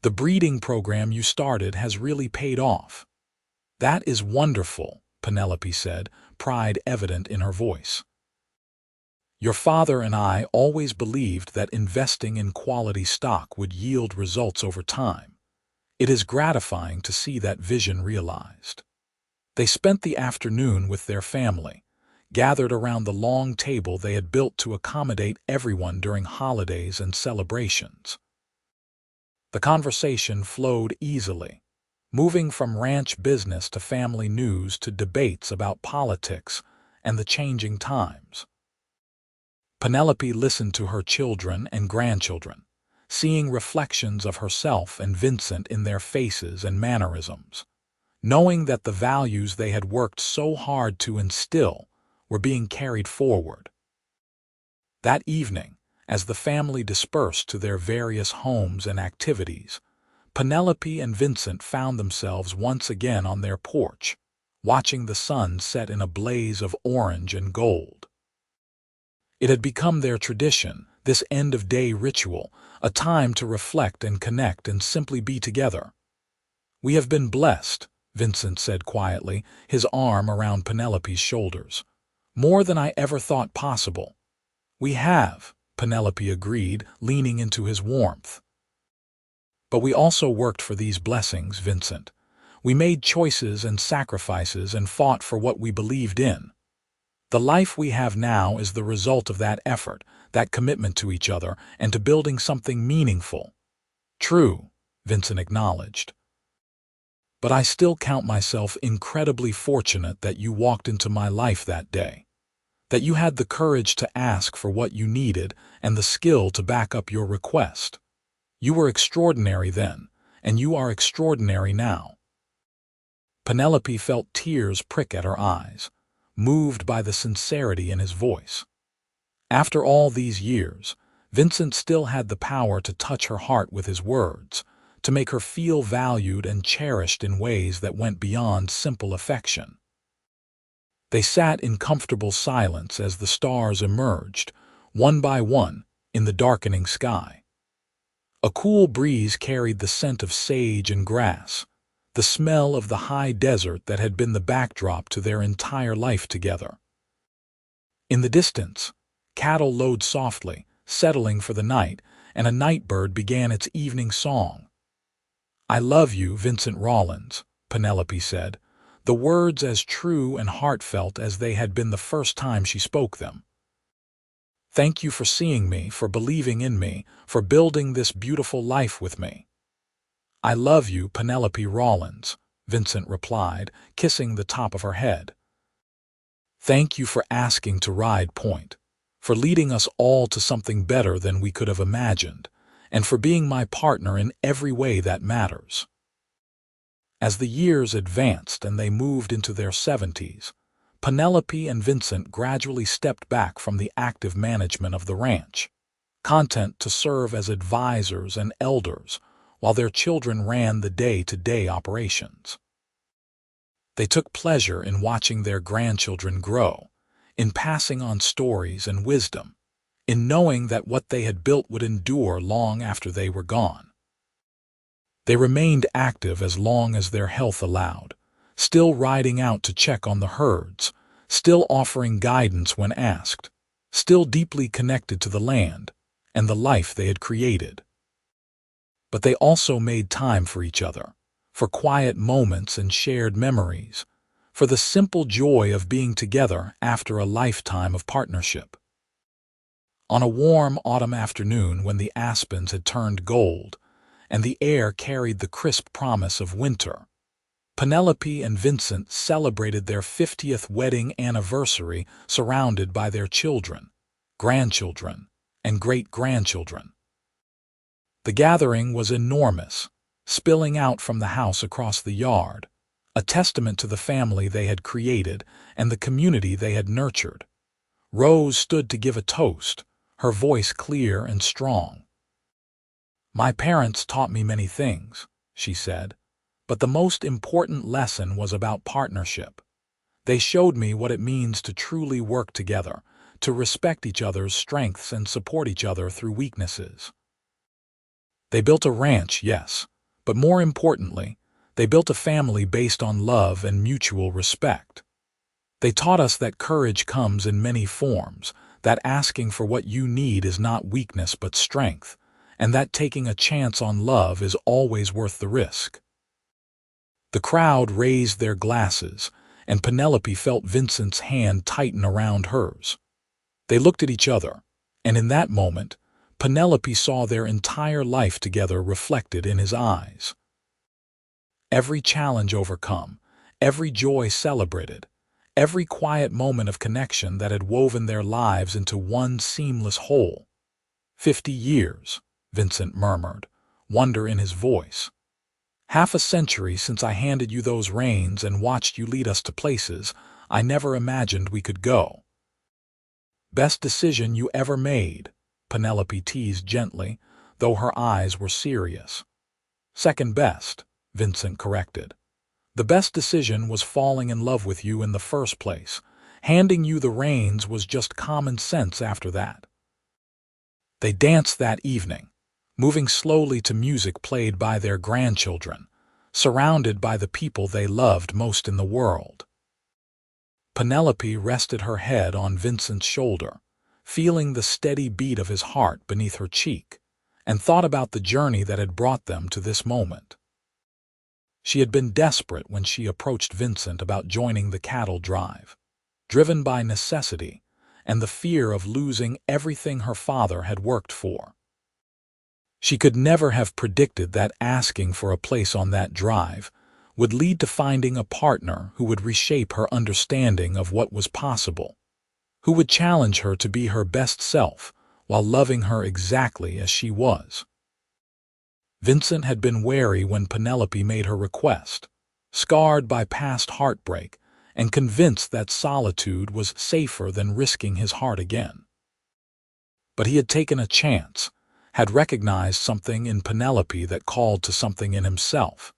The breeding program you started has really paid off." "That is wonderful," Penelope said, pride evident in her voice. Your father and I always believed that investing in quality stock would yield results over time. It is gratifying to see that vision realized. They spent the afternoon with their family, gathered around the long table they had built to accommodate everyone during holidays and celebrations. The conversation flowed easily, moving from ranch business to family news to debates about politics and the changing times. Penelope listened to her children and grandchildren, seeing reflections of herself and Vincent in their faces and mannerisms, knowing that the values they had worked so hard to instill were being carried forward. That evening, as the family dispersed to their various homes and activities, Penelope and Vincent found themselves once again on their porch, watching the sun set in a blaze of orange and gold. It had become their tradition, this end-of-day ritual, a time to reflect and connect and simply be together. We have been blessed, Vincent said quietly, his arm around Penelope's shoulders. More than I ever thought possible. We have, Penelope agreed, leaning into his warmth. But we also worked for these blessings, Vincent. We made choices and sacrifices and fought for what we believed in. The life we have now is the result of that effort, that commitment to each other, and to building something meaningful. True, Vincent acknowledged. But I still count myself incredibly fortunate that you walked into my life that day, that you had the courage to ask for what you needed and the skill to back up your request. You were extraordinary then, and you are extraordinary now. Penelope felt tears prick at her eyes, moved by the sincerity in his voice. After all these years, Vincent still had the power to touch her heart with his words, to make her feel valued and cherished in ways that went beyond simple affection. They sat in comfortable silence as the stars emerged, one by one, in the darkening sky. A cool breeze carried the scent of sage and grass, the smell of the high desert that had been the backdrop to their entire life together. In the distance, cattle lowed softly, settling for the night, and a night bird began its evening song. I love you, Vincent Rawlins, Penelope said, the words as true and heartfelt as they had been the first time she spoke them. Thank you for seeing me, for believing in me, for building this beautiful life with me. I love you, Penelope Rawlins, Vincent replied, kissing the top of her head. Thank you for asking to ride point, for leading us all to something better than we could have imagined, and for being my partner in every way that matters. As the years advanced and they moved into their 70s, Penelope and Vincent gradually stepped back from the active management of the ranch, content to serve as advisors and elders, while their children ran the day-to-day operations. They took pleasure in watching their grandchildren grow, in passing on stories and wisdom, in knowing that what they had built would endure long after they were gone. They remained active as long as their health allowed, still riding out to check on the herds, still offering guidance when asked, still deeply connected to the land and the life they had created. But they also made time for each other, for quiet moments and shared memories, for the simple joy of being together after a lifetime of partnership. On a warm autumn afternoon when the aspens had turned gold and the air carried the crisp promise of winter, Penelope and Vincent celebrated their 50th wedding anniversary surrounded by their children, grandchildren, and great-grandchildren. The gathering was enormous, spilling out from the house across the yard, a testament to the family they had created and the community they had nurtured. Rose stood to give a toast, her voice clear and strong. My parents taught me many things, she said, but the most important lesson was about partnership. They showed me what it means to truly work together, to respect each other's strengths and support each other through weaknesses. They built a ranch, yes, but more importantly, they built a family based on love and mutual respect. They taught us that courage comes in many forms, that asking for what you need is not weakness but strength, and that taking a chance on love is always worth the risk. The crowd raised their glasses, and Penelope felt Vincent's hand tighten around hers. They looked at each other, and in that moment, Penelope saw their entire life together reflected in his eyes. Every challenge overcome, every joy celebrated, every quiet moment of connection that had woven their lives into one seamless whole. 50 years, Vincent murmured, wonder in his voice. Half a century since I handed you those reins and watched you lead us to places I never imagined we could go. Best decision you ever made, Penelope teased gently, though her eyes were serious. Second best, Vincent corrected. The best decision was falling in love with you in the first place. Handing you the reins was just common sense after that. They danced that evening, moving slowly to music played by their grandchildren, surrounded by the people they loved most in the world. Penelope rested her head on Vincent's shoulder, feeling the steady beat of his heart beneath her cheek, and thought about the journey that had brought them to this moment. She had been desperate when she approached Vincent about joining the cattle drive, driven by necessity and the fear of losing everything her father had worked for. She could never have predicted that asking for a place on that drive would lead to finding a partner who would reshape her understanding of what was possible, who would challenge her to be her best self while loving her exactly as she was. Vincent had been wary when Penelope made her request, scarred by past heartbreak and convinced that solitude was safer than risking his heart again. But he had taken a chance, had recognized something in Penelope that called to something in himself,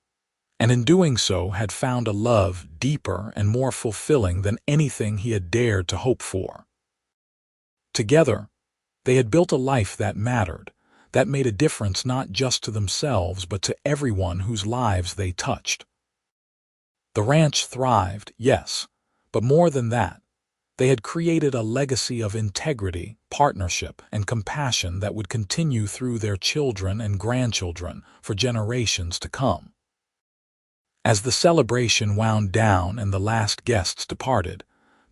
and in doing so had found a love deeper and more fulfilling than anything he had dared to hope for. Together, they had built a life that mattered, that made a difference not just to themselves but to everyone whose lives they touched. The ranch thrived, yes, but more than that, they had created a legacy of integrity, partnership, and compassion that would continue through their children and grandchildren for generations to come. As the celebration wound down and the last guests departed,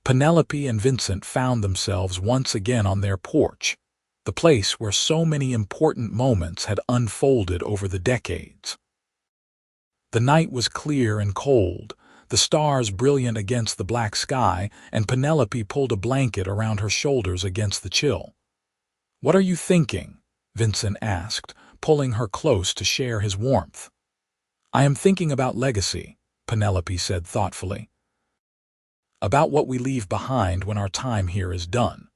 Penelope and Vincent found themselves once again on their porch, the place where so many important moments had unfolded over the decades. The night was clear and cold, the stars brilliant against the black sky, and Penelope pulled a blanket around her shoulders against the chill. "What are you thinking?" Vincent asked, pulling her close to share his warmth. "I am thinking about legacy," Penelope said thoughtfully. "About what we leave behind when our time here is done.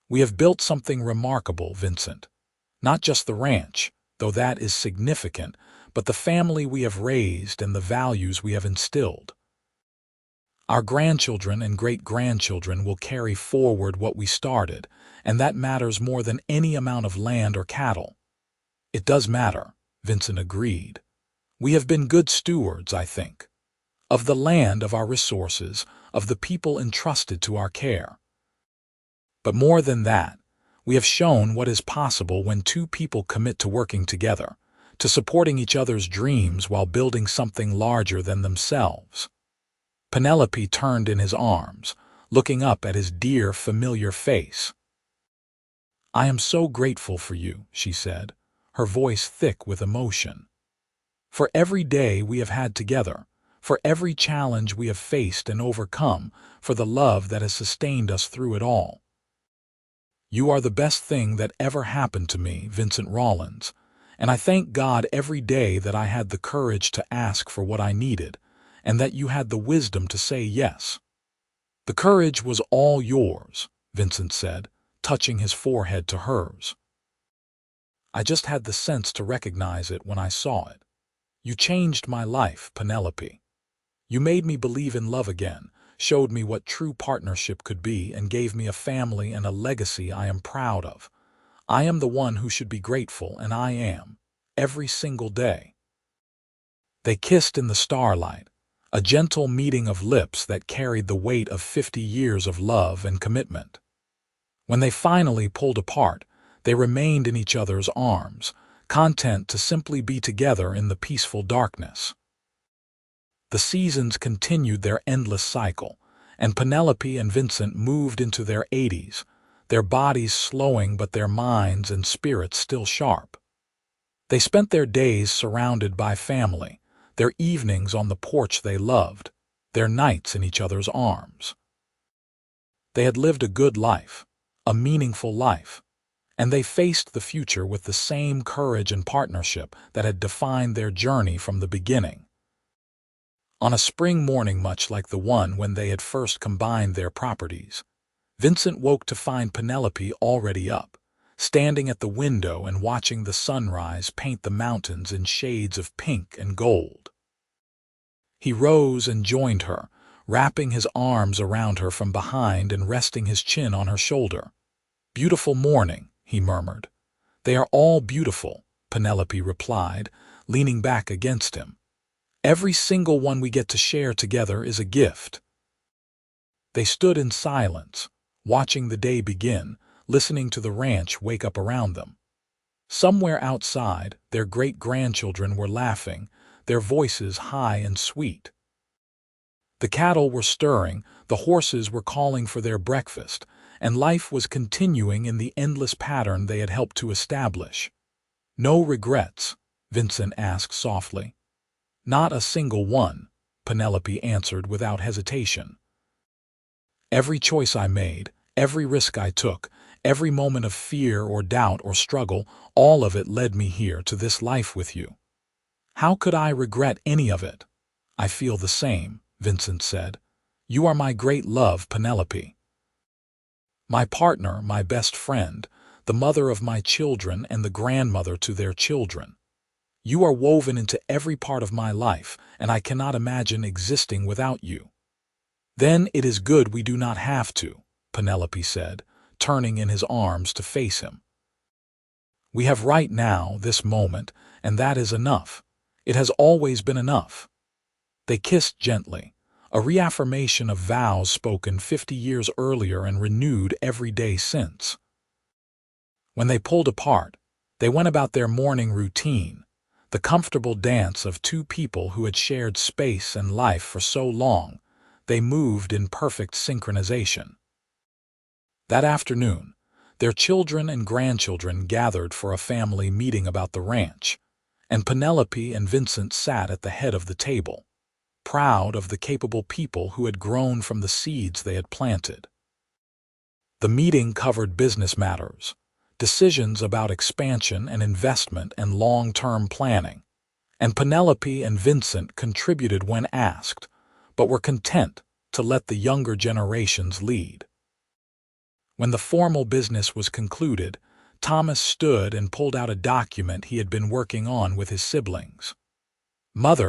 We have built something remarkable, Vincent. Not just the ranch, though that is significant, but the family we have raised and the values we have instilled. Our grandchildren and great-grandchildren will carry forward what we started, and that matters more than any amount of land or cattle." "It does matter," Vincent agreed. "We have been good stewards, I think, of the land, of our resources, of the people entrusted to our care. But more than that, we have shown what is possible when two people commit to working together, to supporting each other's dreams while building something larger than themselves." Penelope turned in his arms, looking up at his dear, familiar face. "I am so grateful for you," she said, her voice thick with emotion. "For every day we have had together, for every challenge we have faced and overcome, for the love that has sustained us through it all. You are the best thing that ever happened to me, Vincent Rawlins, and I thank God every day that I had the courage to ask for what I needed, and that you had the wisdom to say yes." "The courage was all yours," Vincent said, touching his forehead to hers. "I just had the sense to recognize it when I saw it. You changed my life, Penelope. You made me believe in love again, showed me what true partnership could be, and gave me a family and a legacy I am proud of. I am the one who should be grateful, and I am, every single day." They kissed in the starlight, a gentle meeting of lips that carried the weight of 50 years of love and commitment. When they finally pulled apart, they remained in each other's arms, content to simply be together in the peaceful darkness. The seasons continued their endless cycle, and Penelope and Vincent moved into their 80s, their bodies slowing but their minds and spirits still sharp. They spent their days surrounded by family, their evenings on the porch they loved, their nights in each other's arms. They had lived a good life, a meaningful life, and they faced the future with the same courage and partnership that had defined their journey from the beginning. On a spring morning much like the one when they had first combined their properties, Vincent woke to find Penelope already up, standing at the window and watching the sunrise paint the mountains in shades of pink and gold. He rose and joined her, wrapping his arms around her from behind and resting his chin on her shoulder. "Beautiful morning," he murmured. "They are all beautiful," Penelope replied, leaning back against him. "Every single one we get to share together is a gift." They stood in silence, watching the day begin, listening to the ranch wake up around them. Somewhere outside, their great-grandchildren were laughing, their voices high and sweet. The cattle were stirring, the horses were calling for their breakfast, and life was continuing in the endless pattern they had helped to establish. "No regrets?" Vincent asked softly. "Not a single one," Penelope answered without hesitation. "Every choice I made, every risk I took, every moment of fear or doubt or struggle, all of it led me here to this life with you. How could I regret any of it?" "I feel the same," Vincent said. "You are my great love, Penelope. My partner, my best friend, the mother of my children and the grandmother to their children. You are woven into every part of my life, and I cannot imagine existing without you." "Then it is good we do not have to," Penelope said, turning in his arms to face him. "We have right now, this moment, and that is enough. It has always been enough." They kissed gently, a reaffirmation of vows spoken 50 years earlier and renewed every day since. When they pulled apart, they went about their morning routine, the comfortable dance of two people who had shared space and life for so long. They moved in perfect synchronization. That afternoon, their children and grandchildren gathered for a family meeting about the ranch, and Penelope and Vincent sat at the head of the table, proud of the capable people who had grown from the seeds they had planted. The meeting covered business matters, decisions about expansion and investment and long-term planning, and Penelope and Vincent contributed when asked, but were content to let the younger generations lead. When the formal business was concluded, Thomas stood and pulled out a document he had been working on with his siblings.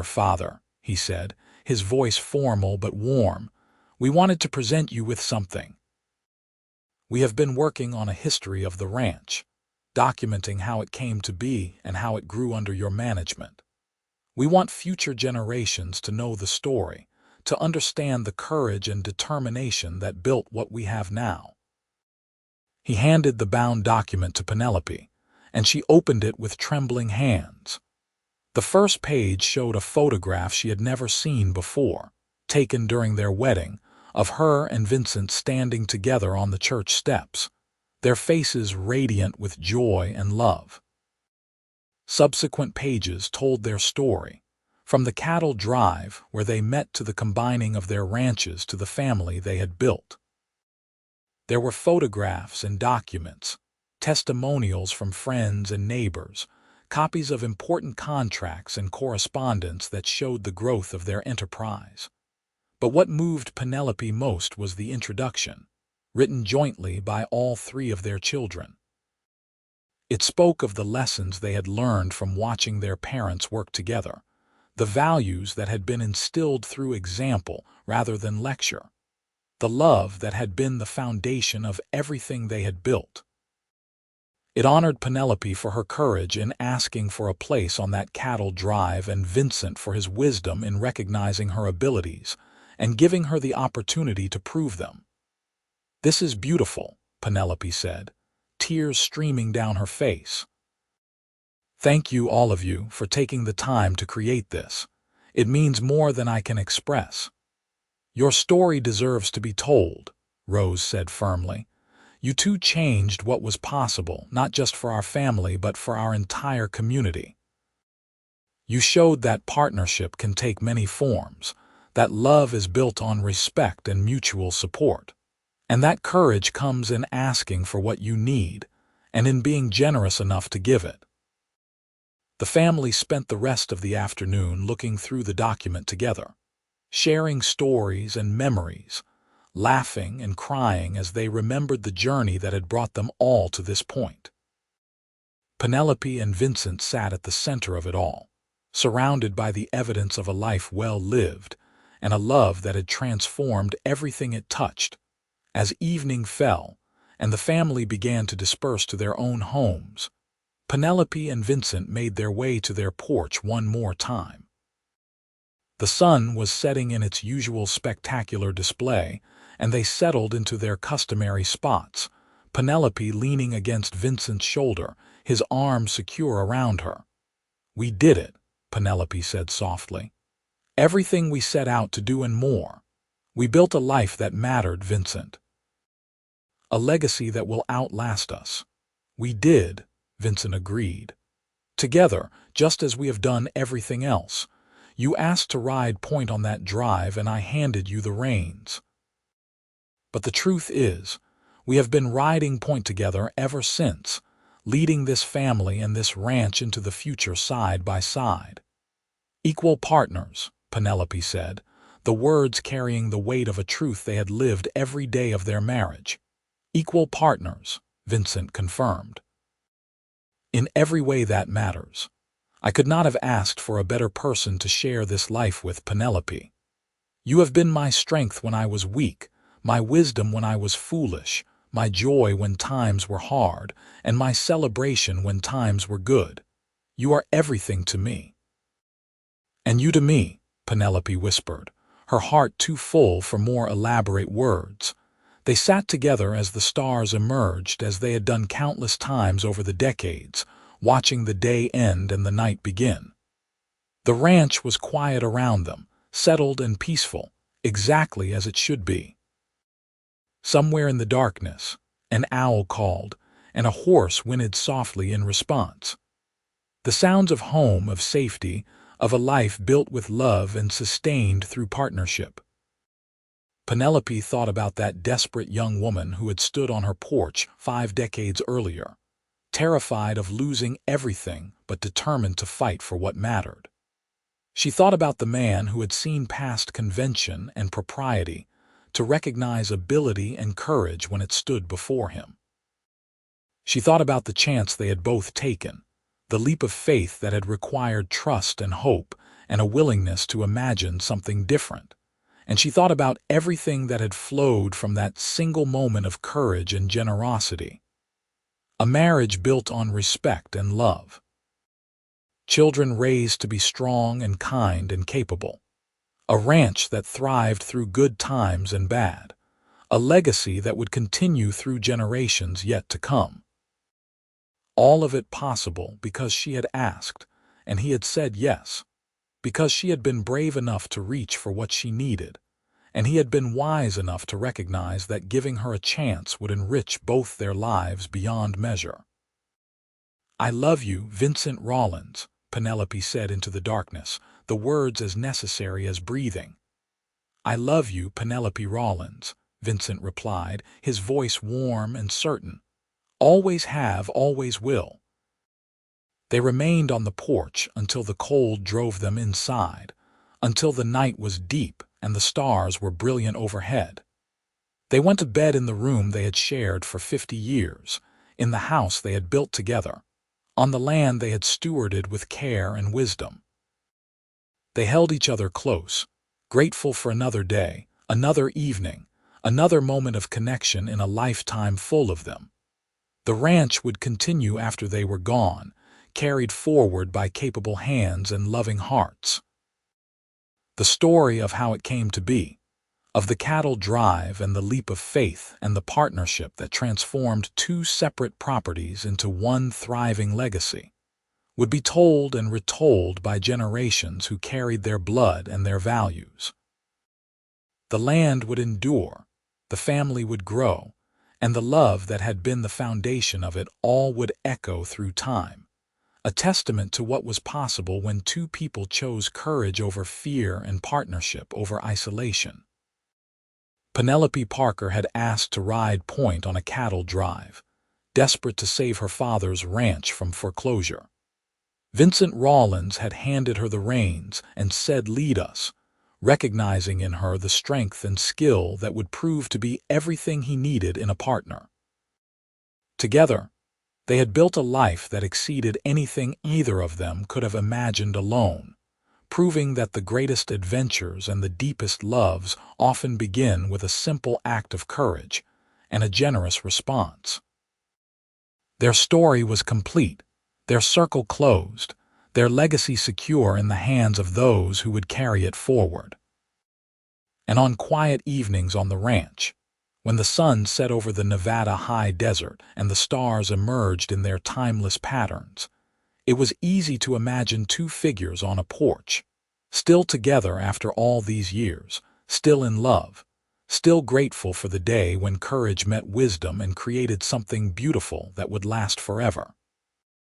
Father," he said, his voice formal but warm, "we wanted to present you with something. We have been working on a history of the ranch, documenting how it came to be and how it grew under your management. We want future generations to know the story, to understand the courage and determination that built what we have now." He handed the bound document to Penelope, and she opened it with trembling hands. The first page showed a photograph she had never seen before, taken during their wedding, of her and Vincent standing together on the church steps, their faces radiant with joy and love. Subsequent pages told their story, from the cattle drive where they met to the combining of their ranches to the family they had built. There were photographs and documents, testimonials from friends and neighbors, copies of important contracts and correspondence that showed the growth of their enterprise. But what moved Penelope most was the introduction, written jointly by all three of their children. It spoke of the lessons they had learned from watching their parents work together, the values that had been instilled through example rather than lecture, the love that had been the foundation of everything they had built. It honored Penelope for her courage in asking for a place on that cattle drive and Vincent for his wisdom in recognizing her abilities and giving her the opportunity to prove them. "This is beautiful," Penelope said, tears streaming down her face. "Thank you, all of you, for taking the time to create this. It means more than I can express." "Your story deserves to be told," Rose said firmly. "You two changed what was possible, not just for our family, but for our entire community. You showed that partnership can take many forms, that love is built on respect and mutual support, and that courage comes in asking for what you need and in being generous enough to give it." The family spent the rest of the afternoon looking through the document together, sharing stories and memories, laughing and crying as they remembered the journey that had brought them all to this point. Penelope and Vincent sat at the center of it all, surrounded by the evidence of a life well lived and a love that had transformed everything it touched. As evening fell and the family began to disperse to their own homes, Penelope and Vincent made their way to their porch one more time. The sun was setting in its usual spectacular display, and they settled into their customary spots, Penelope leaning against Vincent's shoulder, his arm secure around her. "We did it," Penelope said softly. "Everything we set out to do and more. We built a life that mattered, Vincent. A legacy that will outlast us." "We did," Vincent agreed. "Together, just as we have done everything else. You asked to ride point on that drive and I handed you the reins. But the truth is, we have been riding point together ever since, leading this family and this ranch into the future side by side." "Equal partners," Penelope said, the words carrying the weight of a truth they had lived every day of their marriage. "Equal partners," Vincent confirmed. "In every way that matters. I could not have asked for a better person to share this life with, Penelope. You have been my strength when I was weak, my wisdom when I was foolish, my joy when times were hard, and my celebration when times were good. You are everything to me." "And you to me," Penelope whispered, her heart too full for more elaborate words. They sat together as the stars emerged, as they had done countless times over the decades, watching the day end and the night begin. The ranch was quiet around them, settled and peaceful, exactly as it should be. Somewhere in the darkness, an owl called, and a horse whinnied softly in response. The sounds of home, of safety, of a life built with love and sustained through partnership. Penelope thought about that desperate young woman who had stood on her porch 5 decades earlier, terrified of losing everything but determined to fight for what mattered. She thought about the man who had seen past convention and propriety to recognize ability and courage when it stood before him. She thought about the chance they had both taken, the leap of faith that had required trust and hope and a willingness to imagine something different. And she thought about everything that had flowed from that single moment of courage and generosity. A marriage built on respect and love. Children raised to be strong and kind and capable. A ranch that thrived through good times and bad. A legacy that would continue through generations yet to come. All of it possible because she had asked, and he had said yes. Because she had been brave enough to reach for what she needed, and he had been wise enough to recognize that giving her a chance would enrich both their lives beyond measure. "I love you, Vincent Rawlins," Penelope said into the darkness, the words as necessary as breathing. "I love you, Penelope Rawlins," Vincent replied, his voice warm and certain. "Always have, always will." They remained on the porch until the cold drove them inside, until the night was deep and the stars were brilliant overhead. They went to bed in the room they had shared for 50 years, in the house they had built together, on the land they had stewarded with care and wisdom. They held each other close, grateful for another day, another evening, another moment of connection in a lifetime full of them. The ranch would continue after they were gone, carried forward by capable hands and loving hearts. The story of how it came to be, of the cattle drive and the leap of faith and the partnership that transformed two separate properties into one thriving legacy, would be told and retold by generations who carried their blood and their values. The land would endure, the family would grow, and the love that had been the foundation of it all would echo through time, a testament to what was possible when two people chose courage over fear and partnership over isolation. Penelope Parker had asked to ride point on a cattle drive, desperate to save her father's ranch from foreclosure. Vincent Rawlins had handed her the reins and said, "Lead us," recognizing in her the strength and skill that would prove to be everything he needed in a partner. Together, they had built a life that exceeded anything either of them could have imagined alone, proving that the greatest adventures and the deepest loves often begin with a simple act of courage and a generous response. Their story was complete, their circle closed, their legacy secure in the hands of those who would carry it forward. And on quiet evenings on the ranch, when the sun set over the Nevada high desert and the stars emerged in their timeless patterns, it was easy to imagine two figures on a porch, still together after all these years, still in love, still grateful for the day when courage met wisdom and created something beautiful that would last forever.